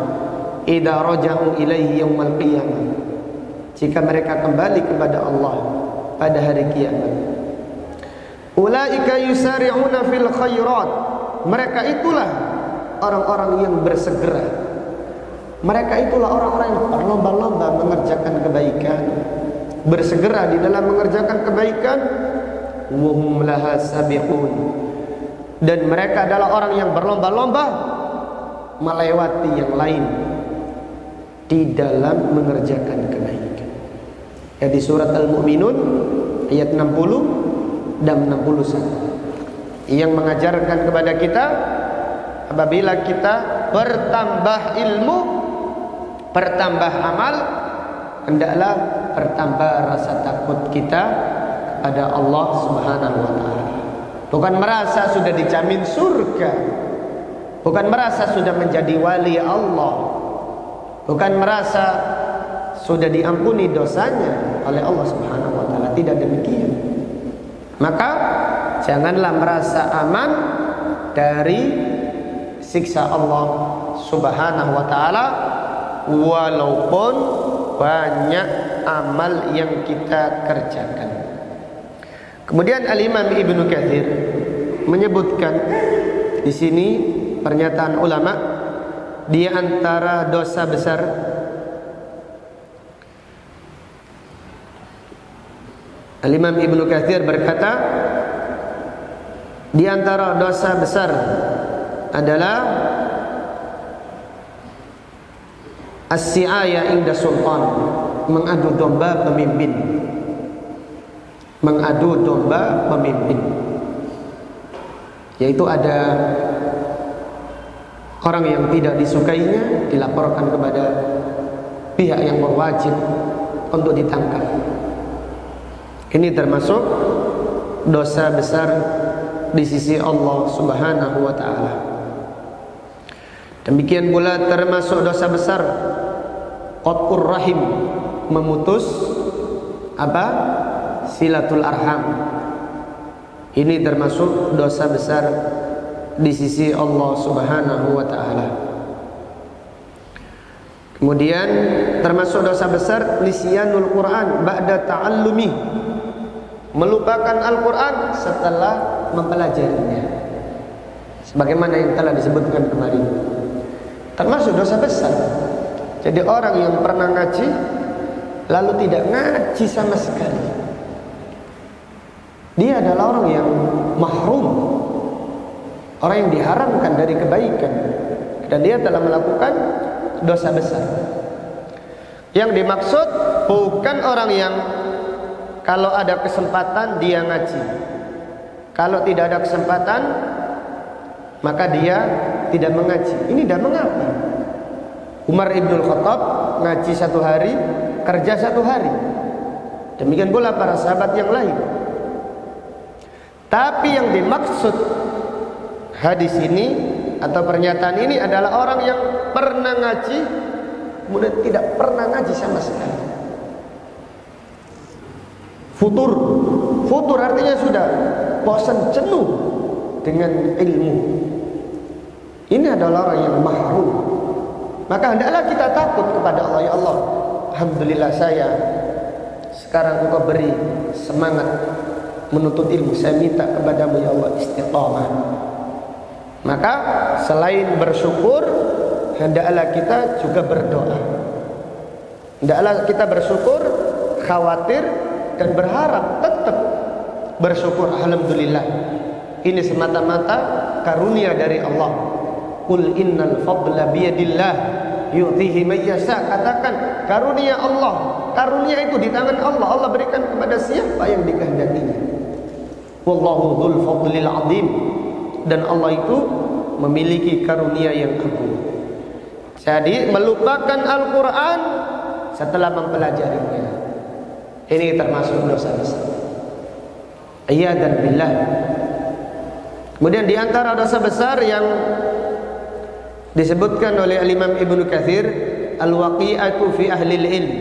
idza raja'u ilaihi yaumal qiyamah. Jika mereka kembali kepada Allah pada hari kiamat. Ulaika yusari'una fil khairat. Mereka itulah orang-orang yang bersegera. Mereka itulah orang-orang yang berlomba-lomba mengerjakan kebaikan, bersegera di dalam mengerjakan kebaikan. Wa hum laha sabiqun. Dan mereka adalah orang yang berlomba-lomba melewati yang lain di dalam mengerjakan kebaikan. Ya, di surat Al-Mu'minun ayat 60 dan 61 yang mengajarkan kepada kita apabila kita bertambah ilmu, bertambah amal, hendaklah bertambah rasa takut kita kepada Allah Subhanahu wa ta'ala. Bukan merasa sudah dijamin surga, bukan merasa sudah menjadi wali Allah, bukan merasa sudah diampuni dosanya oleh Allah Subhanahu wa ta'ala. Tidak demikian. Maka janganlah merasa aman dari siksa Allah Subhanahu wa ta'ala walaupun banyak amal yang kita kerjakan. Kemudian Al-Imam Ibnu Katsir menyebutkan di sini pernyataan ulama, di antara dosa besar Al-Imam Ibnu Katsir berkata, di antara dosa besar adalah as-si'aya inda sultan, mengadu domba pemimpin. Mengadu domba pemimpin, yaitu ada orang yang tidak disukainya dilaporkan kepada pihak yang berwajib untuk ditangkap. Ini termasuk dosa besar di sisi Allah Subhanahu wa taala. Demikian pula termasuk dosa besar qat'ur rahim, memutus apa? Silatul arham. Ini termasuk dosa besar di sisi Allah Subhanahu wa taala. Kemudian termasuk dosa besar nisyanul Quran ba'da ta'allumi, melupakan Al-Quran setelah mempelajarinya, sebagaimana yang telah disebutkan kemarin. Termasuk dosa besar. Jadi orang yang pernah ngaji lalu tidak ngaji sama sekali, dia adalah orang yang mahrum, orang yang diharamkan dari kebaikan, dan dia telah melakukan dosa besar. Yang dimaksud bukan orang yang kalau ada kesempatan dia ngaji, kalau tidak ada kesempatan maka dia tidak mengaji. Ini tidak mengapa. Umar Ibn Khattab ngaji 1 hari, kerja 1 hari. Demikian pula para sahabat yang lain. Tapi yang dimaksud hadis ini atau pernyataan ini adalah orang yang pernah ngaji kemudian tidak pernah ngaji sama sekali. Futur artinya sudah bosan, jenuh dengan ilmu. Ini adalah orang yang mahrum. Maka hendaklah kita takut kepada Allah. Ya Allah, alhamdulillah saya sekarang Engkau beri semangat menuntut ilmu. Saya minta kepadamu ya Allah istiqamah. Maka selain bersyukur, hendaklah kita juga berdoa. Hendaklah kita bersyukur, khawatir dan berharap tetap bersyukur. Alhamdulillah, ini semata-mata karunia dari Allah. Qul innal fadla biyadillah yu'tihi may yasha. Katakan karunia Allah. Karunia itu di tangan Allah. Allah berikan kepada siapa yang dikehendakinya. Wallahu dzul fadlil azim. Dan Allah itu memiliki karunia yang agung. Jadi melupakan Al-Quran setelah mempelajarinya, ini termasuk dosa besar. Iyadzan billah. Kemudian di antara dosa besar yang disebutkan oleh Al-Imam Ibnu Katsir, al-waqi'atu fi ahlil ilm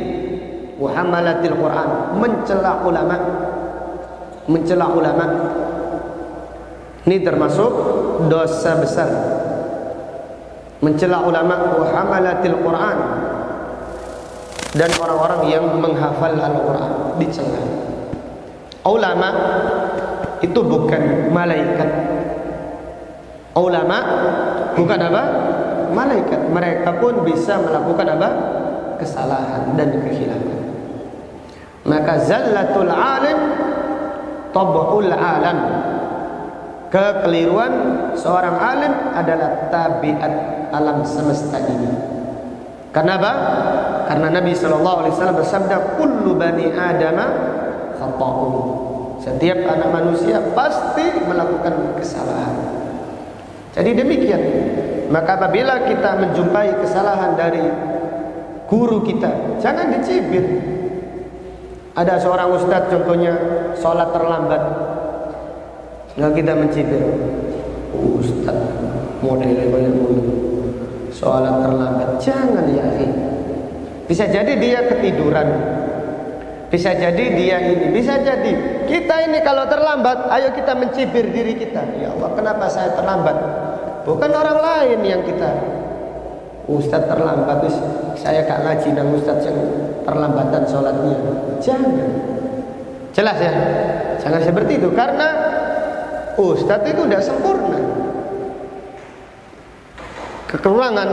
wa hamalatil Quran, mencela ulama. Mencela ulama ini termasuk dosa besar. Mencela ulama wa hamalatil Quran, dan orang-orang yang menghafal Al-Quran dicela. Ulama itu bukan malaikat. Ulama bukan apa? Malaikat. Mereka pun bisa melakukan apa? Kesalahan dan kekhilafan. Maka zallatul alim tab'ul alam. Kekeliruan seorang alim adalah tabiat alam semesta ini. Kenapa? Karena Nabi SAW bersabda, kullu bani adama khata'un. Setiap anak manusia pasti melakukan kesalahan. Jadi demikian. Maka apabila kita menjumpai kesalahan dari guru kita, jangan dicibir. Ada seorang ustadz contohnya sholat terlambat, nggak kita mencibir, ustadz modelnya banyak dulu sholat terlambat. Jangan ya, bisa jadi dia ketiduran, bisa jadi dia ini, bisa jadi kita ini kalau terlambat, ayo kita mencibir diri kita. Ya Allah, kenapa saya terlambat? Bukan orang lain yang kita Ustadz terlambat, saya gak ngaji nang Ustadz yang terlambatan sholatnya. Jangan. Jelas ya? Jangan seperti itu, karena Ustadz itu tidak sempurna. Kekurangan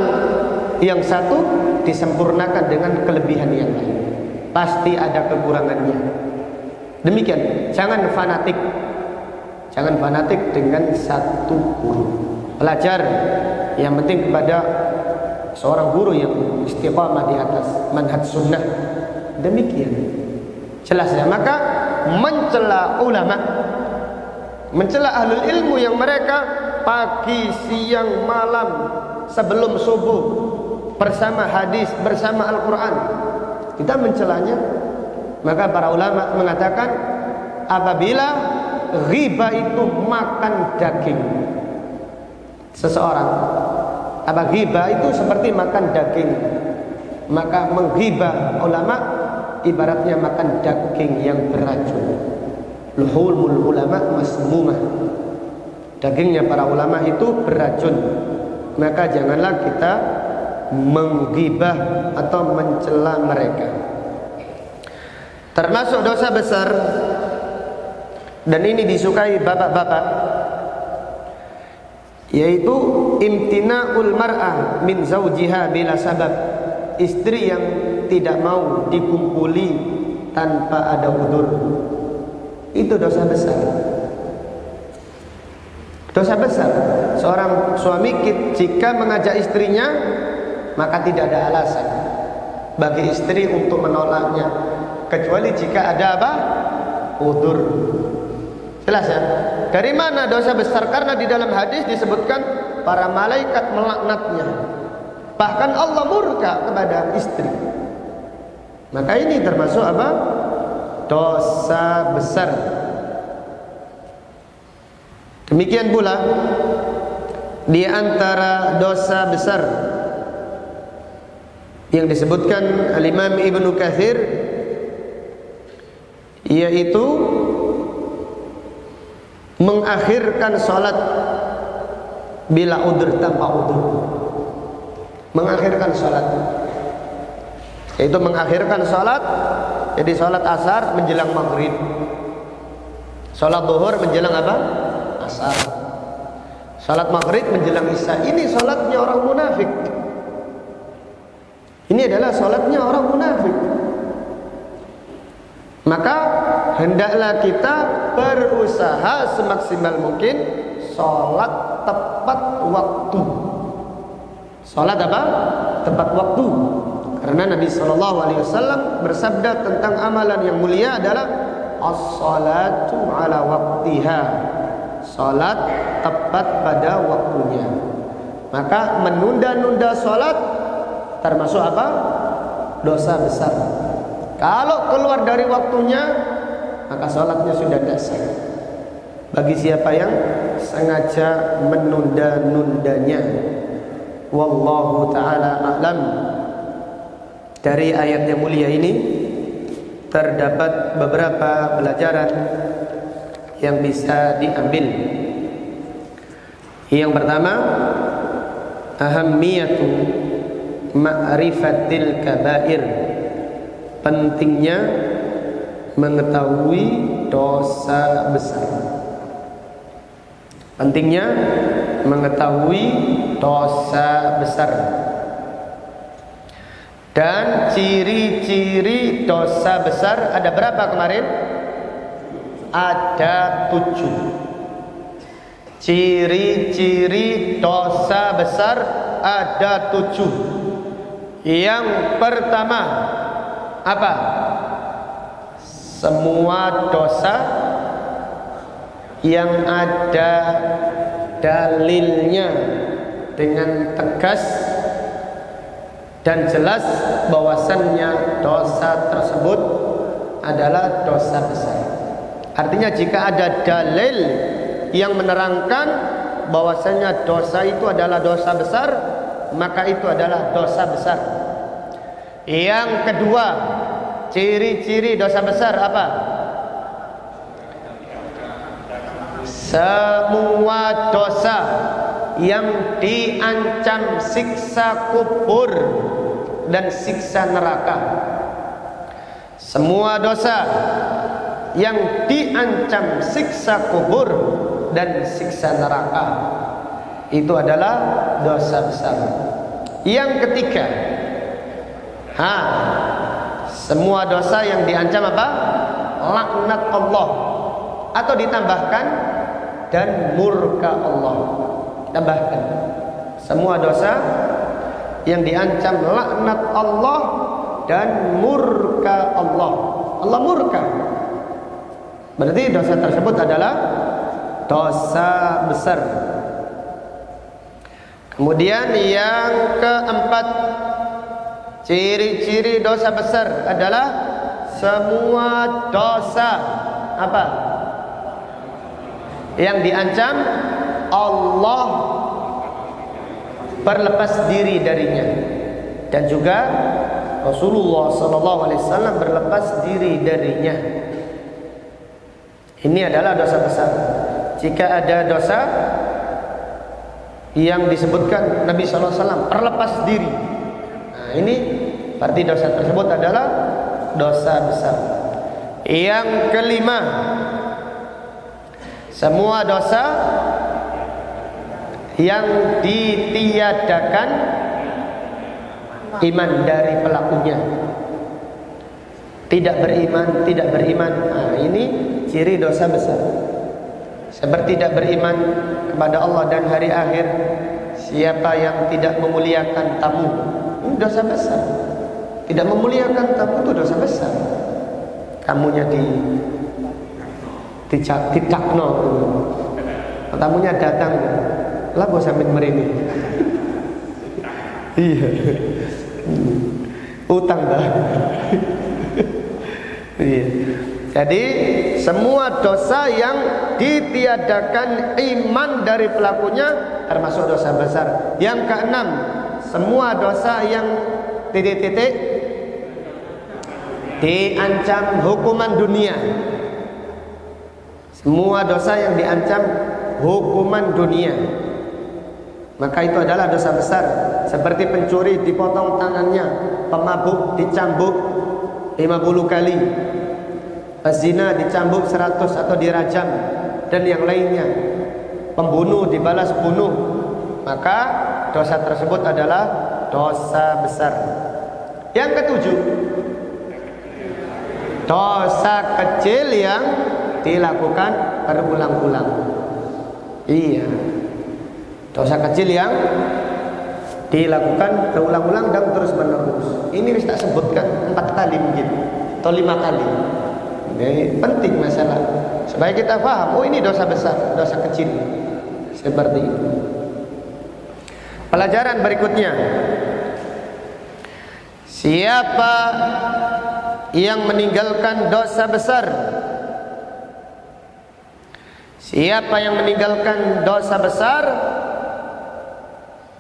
yang satu disempurnakan dengan kelebihan yang lain. Pasti ada kekurangannya. Demikian, jangan fanatik. Jangan fanatik dengan satu guru. Belajar yang penting kepada seorang guru yang istiqamah di atas manhaj sunnah. Demikian. Jelas ya? Maka mencela ulama, mencela ahlul ilmu yang mereka pagi, siang, malam sebelum subuh bersama hadis, bersama Al-Quran, kita mencelanya. Maka para ulama mengatakan apabila ghibah itu makan daging seseorang, apa ghibah itu seperti makan daging, maka menghibah ulama ibaratnya makan daging yang beracun. Luhumul ulama masmumah, dagingnya para ulama itu beracun. Maka janganlah kita menghibah atau mencela mereka. Termasuk dosa besar, dan ini disukai bapak-bapak, yaitu imtina'ul mar'ah min zawjiha bila sabab. Istri yang tidak mau dikumpuli tanpa ada udzur, itu dosa besar. Dosa besar. Seorang suami jika mengajak istrinya, maka tidak ada alasan bagi istri untuk menolaknya, kecuali jika ada apa? Udzur. Jelas ya? Dari mana dosa besar? Karena di dalam hadis disebutkan para malaikat melaknatnya. Bahkan Allah murka kepada istri. Maka ini termasuk apa? Dosa besar. Demikian pula di antara dosa besar yang disebutkan Al-Imam Ibnu Katsir, yaitu mengakhirkan sholat bila udzur, tanpa udzur. Mengakhirkan sholat, yaitu mengakhirkan sholat. Jadi sholat asar menjelang maghrib, sholat zuhur menjelang apa? Asar. Sholat maghrib menjelang isya. Ini sholatnya orang munafik. Ini adalah sholatnya orang munafik. Maka hendaklah kita berusaha semaksimal mungkin sholat tepat waktu. Sholat apa? Tepat waktu. Karena Nabi SAW bersabda tentang amalan yang mulia adalah as-salatu ala waktiha. Sholat tepat pada waktunya. Maka menunda-nunda sholat termasuk apa? Dosa besar. Kalau keluar dari waktunya, maka sholatnya sudah tidak sah. Bagi siapa yang sengaja menunda-nundanya. Wallahu ta'ala a'lam. Dari ayat yang mulia ini terdapat beberapa pelajaran yang bisa diambil. Yang pertama, ahammiyatu ma'rifatil kabair, pentingnya mengetahui dosa besar. Pentingnya mengetahui dosa besar. Dan ciri-ciri dosa besar ada berapa kemarin? Ada 7. Ciri-ciri dosa besar ada 7. Yang pertama apa? Semua dosa yang ada dalilnya dengan tegas dan jelas bahwasannya dosa tersebut adalah dosa besar. Artinya jika ada dalil yang menerangkan bahwasannya dosa itu adalah dosa besar, maka itu adalah dosa besar. Yang kedua, ciri-ciri dosa besar apa? Semua dosa yang diancam siksa kubur dan siksa neraka. Semua dosa yang diancam siksa kubur dan siksa neraka itu adalah dosa besar. Yang ketiga, semua dosa yang diancam apa? Laknat Allah, atau ditambahkan dan murka Allah. Tambahkan semua dosa yang diancam laknat Allah dan murka Allah. Allah murka, berarti dosa tersebut adalah dosa besar. Kemudian yang keempat, ciri-ciri dosa besar adalah semua dosa apa? Yang diancam Allah berlepas diri darinya, dan juga Rasulullah SAW berlepas diri darinya. Ini adalah dosa besar. Jika ada dosa yang disebutkan Nabi SAW berlepas diri, ini berarti dosa tersebut adalah dosa besar. Yang kelima, semua dosa yang ditiadakan iman dari pelakunya. Tidak beriman. Ini ciri dosa besar. Seperti tidak beriman kepada Allah dan hari akhir. Siapa yang tidak memuliakan tamu, ini dosa besar. Tidak memuliakan tamu itu dosa besar. Tamunya dicakno, tamunya datang, lah gue sambil merini. Iya, utang dah. Iya. Jadi semua dosa yang ditiadakan iman dari pelakunya termasuk dosa besar. Yang keenam, semua dosa yang diancam hukuman dunia. Semua dosa yang diancam hukuman dunia, maka itu adalah dosa besar. Seperti pencuri dipotong tangannya, pemabuk dicambuk 50 kali, pezina dicambuk 100 atau dirajam, dan yang lainnya. Pembunuh dibalas bunuh, maka dosa tersebut adalah dosa besar. Yang ketujuh, dosa kecil yang dilakukan berulang-ulang. Iya, dosa kecil yang dilakukan berulang-ulang dan terus menerus. Ini harus tak sebutkan 4 kali mungkin atau 5 kali. Ini penting masalah supaya kita paham. Oh, ini dosa besar, dosa kecil. Seperti itu. Pelajaran berikutnya, siapa yang meninggalkan dosa besar, siapa yang meninggalkan dosa besar,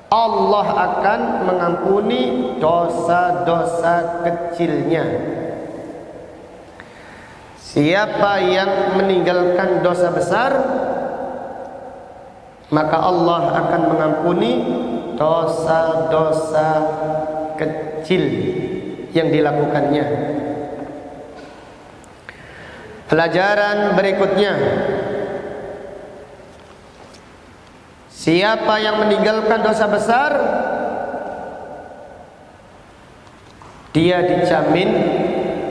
Allah akan mengampuni dosa-dosa kecilnya. Siapa yang meninggalkan dosa besar, maka Allah akan mengampuni dosa-dosa kecil yang dilakukannya. Pelajaran berikutnya, siapa yang meninggalkan dosa besar, dia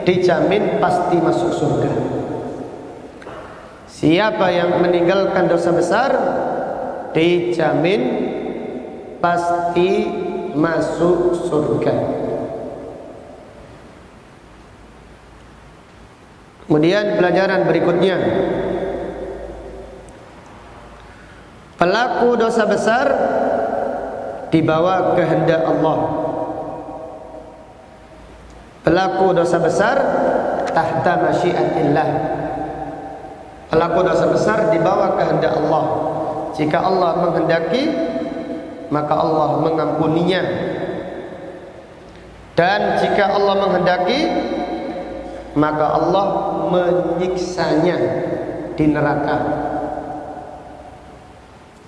dijamin pasti masuk surga. Siapa yang meninggalkan dosa besar, dijamin pasti masuk surga. Kemudian pelajaran berikutnya, pelaku dosa besar dibawa kehendak Allah. Pelaku dosa besar tahta masyiatillah. Pelaku dosa besar dibawa kehendak Allah. Jika Allah menghendaki, maka Allah mengampuninya. Dan jika Allah menghendaki, maka Allah menyiksanya di neraka.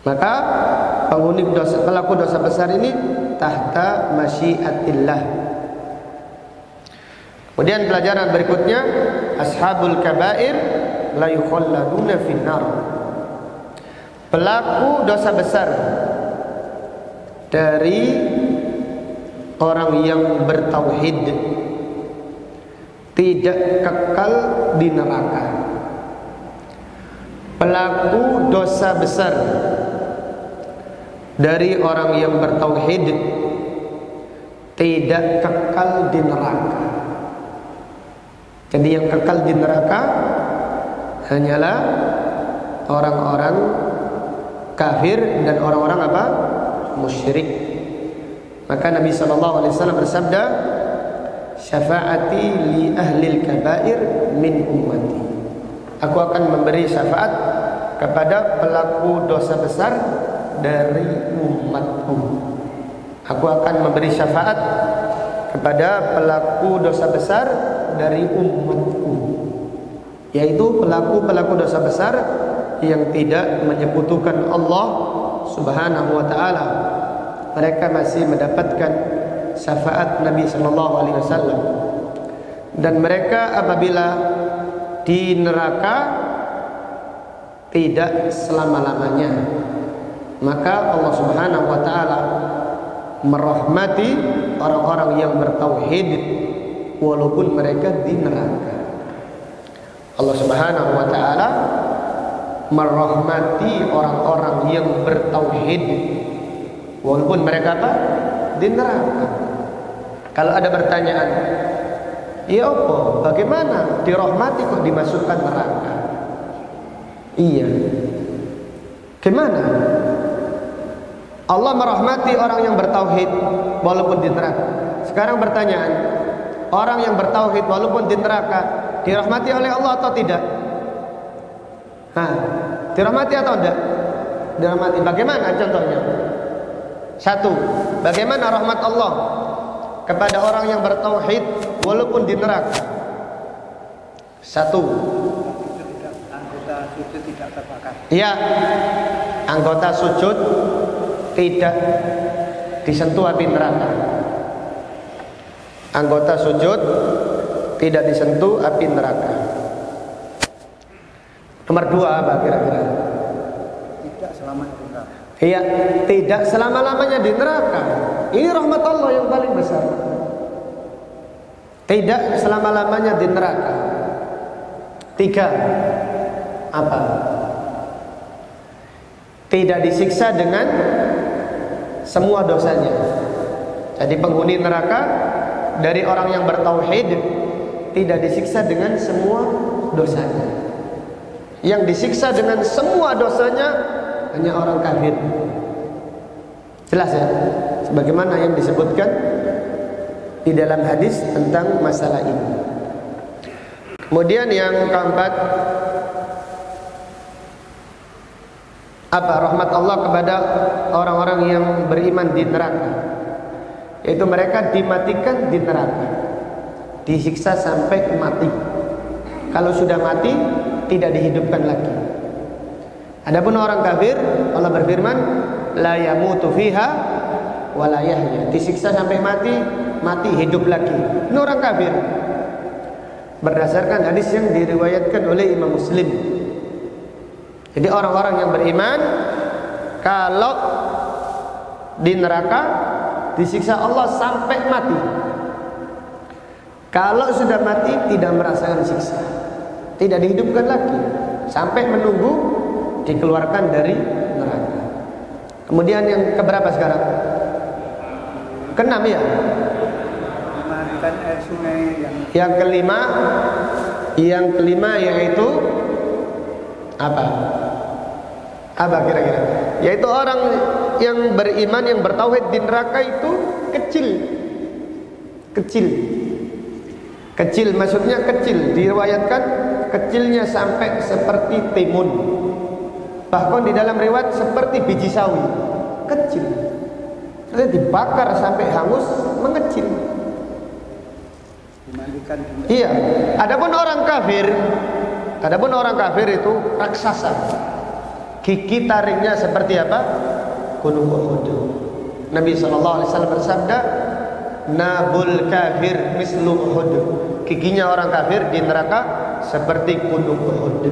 Maka pelaku dosa besar ini tahta masyiatillah. Kemudian pelajaran berikutnya, ashabul kabair la yukhalladuna finnar. Pelaku dosa besar dari orang yang bertauhid tidak kekal di neraka. Pelaku dosa besar dari orang yang bertauhid tidak kekal di neraka. Jadi yang kekal di neraka hanyalah orang-orang kafir dan orang-orang apa? Musyrik. Maka Nabi SAW bersabda, syafaati li ahlil kabair min ummati. Aku akan memberi syafaat kepada pelaku dosa besar dari umatku. Aku akan memberi syafaat kepada pelaku dosa besar dari umatku, yaitu pelaku-pelaku dosa besar yang tidak menyekutukan Allah Subhanahu wa taala. Mereka masih mendapatkan syafaat Nabi sallallahu alaihi wasallam. Dan mereka apabila di neraka tidak selama-lamanya, maka Allah Subhanahu wa taala merahmati orang-orang yang bertauhid walaupun mereka di neraka. Allah Subhanahu wa taala merahmati orang-orang yang bertauhid walaupun mereka apa? Di neraka. Kalau ada pertanyaan, ya apa? Bagaimana dirahmati kok dimasukkan neraka? Iya. Gimana? Allah merahmati orang yang bertauhid walaupun di neraka. Sekarang pertanyaan, orang yang bertauhid walaupun di neraka dirahmati oleh Allah atau tidak? Dirahmati atau tidak? Dirahmati. Bagaimana contohnya? Satu, bagaimana rahmat Allah kepada orang yang bertauhid walaupun di neraka? Satu, anggota sujud tidak terbakar. Iya, anggota sujud tidak disentuh api neraka. Anggota sujud tidak disentuh api neraka. Nomor dua apa kira-kira? Tidak selamanya di neraka. Iya, tidak selama-lamanya di neraka. Ini rahmat Allah yang paling besar. Tidak selama-lamanya di neraka. Tiga, apa? Tidak disiksa dengan semua dosanya. Jadi penghuni neraka dari orang yang bertauhid tidak disiksa dengan semua dosanya. Yang disiksa dengan semua dosanya hanya orang kafir. Jelas ya? Sebagaimana yang disebutkan di dalam hadis tentang masalah ini. Kemudian yang keempat, apa rahmat Allah kepada orang-orang yang beriman di neraka? Yaitu mereka dimatikan di neraka, disiksa sampai mati. Kalau sudah mati tidak dihidupkan lagi. Adapun orang kafir, Allah berfirman, la yamutu fiha wa la yahya. Disiksa sampai mati, mati hidup lagi. Ini orang kafir. Berdasarkan hadis yang diriwayatkan oleh Imam Muslim. Jadi orang-orang yang beriman kalau di neraka disiksa Allah sampai mati. Kalau sudah mati tidak merasakan siksa, tidak dihidupkan lagi sampai menunggu dikeluarkan dari neraka. Kemudian yang keberapa sekarang? Keenam ya. Yang kelima yaitu apa? Apa kira-kira? Yaitu orang yang beriman yang bertauhid di neraka itu kecil, maksudnya kecil. Diriwayatkan kecilnya sampai seperti timun. Bahkan di dalam riwayat seperti biji sawi, kecil. Nanti dibakar sampai hangus, mengecil. Iya. Adapun orang kafir itu raksasa. Gigi taringnya seperti apa? Gunung Uhud. Nabi SAW bersabda, nabul kafir mislu Uhud. Giginya orang kafir di neraka seperti gunung Uhud.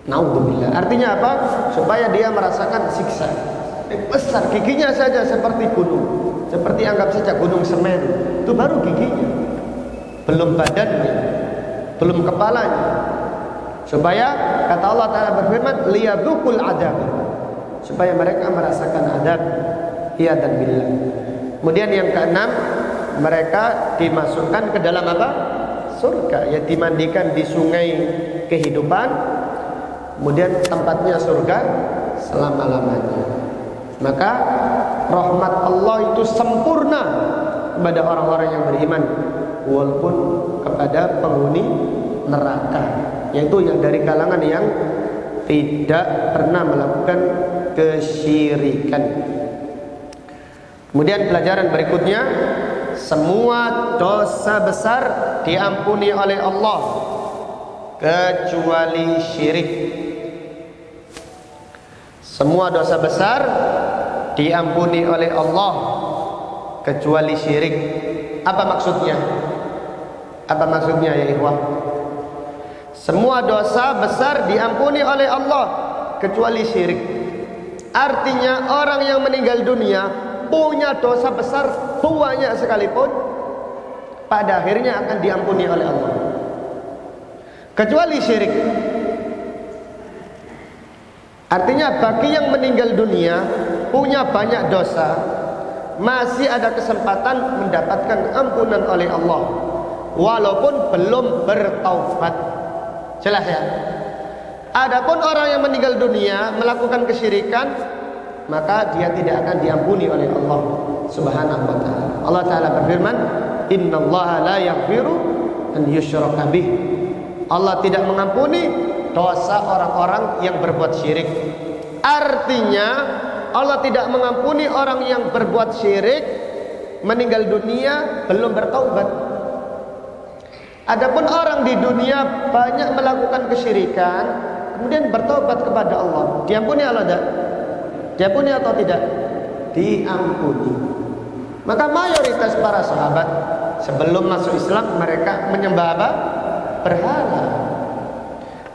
Naudzubillah. Artinya apa? Supaya dia merasakan siksa. Besar giginya saja seperti gunung. Seperti anggap saja gunung Semeru. Itu baru giginya. Belum badannya, belum kepalanya. Supaya kata Allah Ta'ala berfirman, liyadzuqul adzab. Supaya mereka merasakan adab. Iya dan billah. Kemudian yang keenam, mereka dimasukkan ke dalam apa? Surga. Ya, dimandikan di sungai kehidupan. Kemudian tempatnya surga selama-lamanya. Maka rahmat Allah itu sempurna kepada orang-orang yang beriman, walaupun kepada penghuni neraka, yaitu yang dari kalangan yang tidak pernah melakukan kesyirikan. Kemudian pelajaran berikutnya, semua dosa besar diampuni oleh Allah kecuali syirik. Semua dosa besar diampuni oleh Allah kecuali syirik. Apa maksudnya? Apa maksudnya ya ikhwah? Semua dosa besar diampuni oleh Allah kecuali syirik. Artinya orang yang meninggal dunia punya dosa besar banyak sekalipun, pada akhirnya akan diampuni oleh Allah, kecuali syirik. Artinya bagi yang meninggal dunia punya banyak dosa, masih ada kesempatan mendapatkan ampunan oleh Allah walaupun belum bertaubat. Jelas ya? Adapun orang yang meninggal dunia melakukan kesyirikan, maka dia tidak akan diampuni oleh Allah Subhanahu wa taala. Allah Taala berfirman, "Innallaha la yaghfiru an yushraka bih." Allah tidak mengampuni dosa orang-orang yang berbuat syirik. Artinya Allah tidak mengampuni orang yang berbuat syirik, meninggal dunia belum bertaubat. Adapun orang di dunia banyak melakukan kesyirikan, kemudian bertaubat kepada Allah, diampuni Allah tidak? Diampuni atau tidak? Diampuni. Maka mayoritas para sahabat sebelum masuk Islam mereka menyembah apa? Berhala.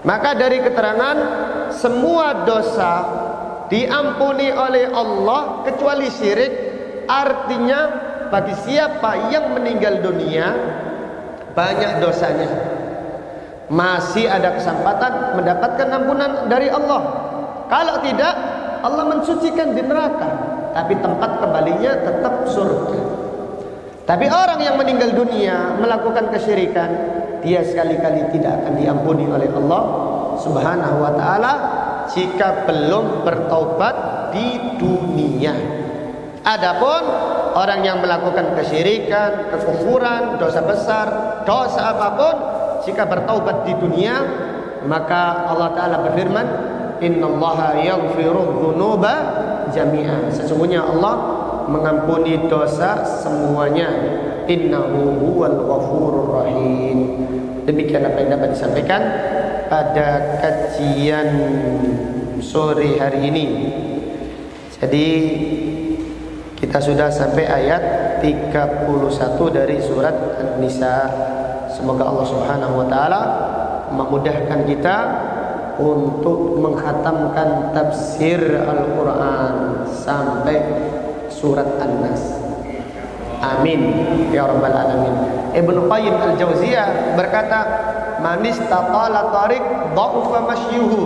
Maka dari keterangan semua dosa diampuni oleh Allah kecuali syirik, artinya bagi siapa yang meninggal dunia banyak dosanya, masih ada kesempatan mendapatkan ampunan dari Allah. Kalau tidak, Allah mensucikan di neraka, tapi tempat kembalinya tetap surga. Tapi orang yang meninggal dunia melakukan kesyirikan, dia sekali-kali tidak akan diampuni oleh Allah Subhanahu wa taala jika belum bertaubat di dunia. Adapun orang yang melakukan kesyirikan, kekufuran, dosa besar, dosa apapun, jika bertaubat di dunia, maka Allah Ta'ala berfirman, "Innallaha yaghfiru dzunuba jami'an." Sesungguhnya Allah mengampuni dosa semuanya. Innahu huwal ghafurur rahim. Demikian apa yang dapat disampaikan pada kajian sore hari ini. Jadi kita sudah sampai ayat 31 dari surat An-Nisa. Semoga Allah Subhanahu wa taala memudahkan kita untuk mengkhatamkan tafsir Al-Qur'an sampai surat An-Nas. Amin ya rabbal alamin. Ibnu Qayyim Al-Jauziyah berkata, "Man istaqala tariq dha'ufa mashyuhu."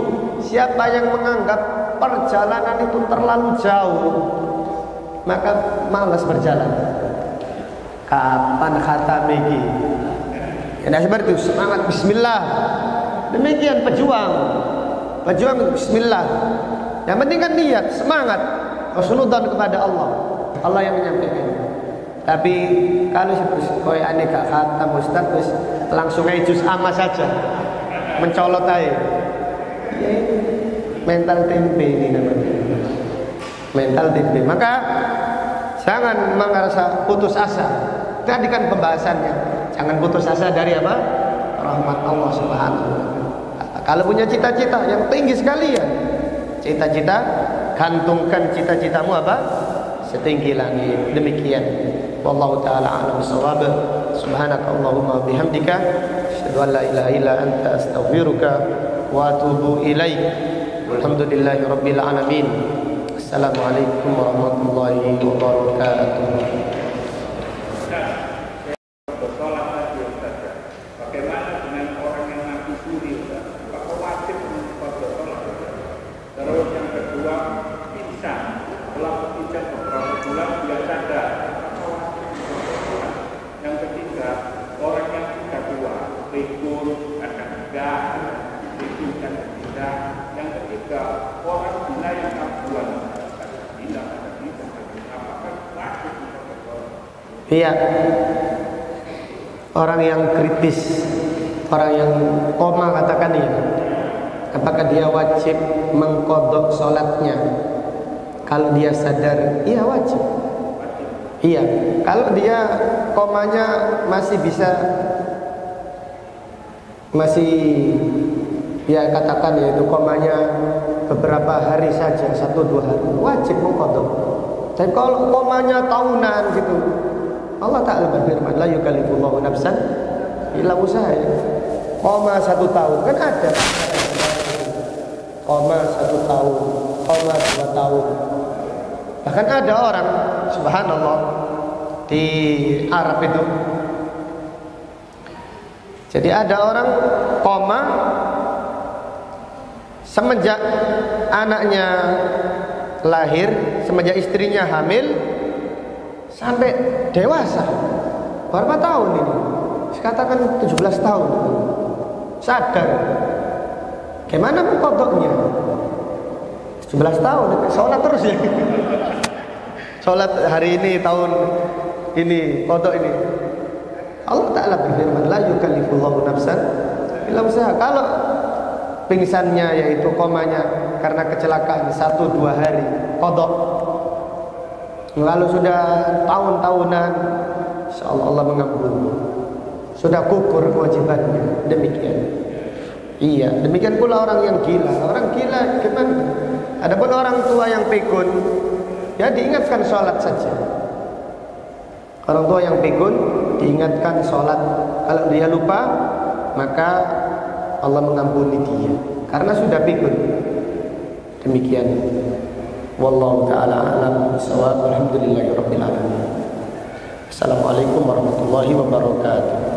Siapa yang menganggap perjalanan itu terlalu jauh, maka malas berjalan. Kapan khatam iki? Ya seperti itu, semangat bismillah. Demikian pejuang. Pejuang bismillah. Yang penting kan niat, semangat, husnudzan kepada Allah. Allah yang menyampaikan. Tapi kalau kowe ane gak khatam Ustaz, wis langsung aja juz amma saja. Mencolot aja. Ya, mental tempe ini namanya. Mental tempe. Maka jangan merasa putus asa. Tadi kan pembahasannya. Jangan putus asa dari apa? Rahmat Allah Subhanahu wa taala. Kalau punya cita-cita yang tinggi sekali ya, cita-cita gantungkan cita-citamu apa? Setinggi langit. Demikian. Wallahu taala a'lam bissawab. Subhanakallahumma bihamdika asyhadu an la ilaha illa anta astaghfiruka wa atubu ilaik. Walhamdulillahi rabbil alamin. Assalamualaikum warahmatullahi wabarakatuh. Iya, orang yang kritis, orang yang koma katakan ya, apakah dia wajib mengqadha salatnya? Kalau dia sadar, iya wajib. Iya, kalau dia komanya masih ya katakan ya itu komanya beberapa hari saja, 1-2 hari, wajib mengqadha. Tapi kalau komanya tahunan gitu, Allah Ta'ala berfirman, la yukallifullahu nafsan illa wus'aha. Koma 1 tahun kan ada. Koma 1 tahun, koma 2 tahun. Bahkan ada orang, subhanallah, di Arab itu. Jadi ada orang koma semenjak anaknya lahir, semenjak istrinya hamil sampai dewasa. Berapa tahun ini? Katakan 17 tahun. Sadar. Gimana mengqadhanya? 17 tahun, sholat terus ya. Sholat hari ini, tahun ini, qadha ini. Allah Ta'ala berfirman, la yukallifullahu nafsan illa wus'aha. Kalau pingsannya yaitu komanya karena kecelakaan 1-2 hari, qadha. Lalu sudah tahun-tahunan, insyaallah Allah mengampuni. Sudah gugur kewajibannya. Demikian. Iya, demikian pula orang yang gila. Orang gila gimana? Adapun orang tua yang pikun, ya diingatkan sholat saja. Orang tua yang pikun diingatkan sholat. Kalau dia lupa, maka Allah mengampuni dia karena sudah pikun. Demikian. Wallahu ta'ala a'lam bishawab. Alhamdulillahirabbil alamin. Assalamualaikum warahmatullahi wabarakatuh.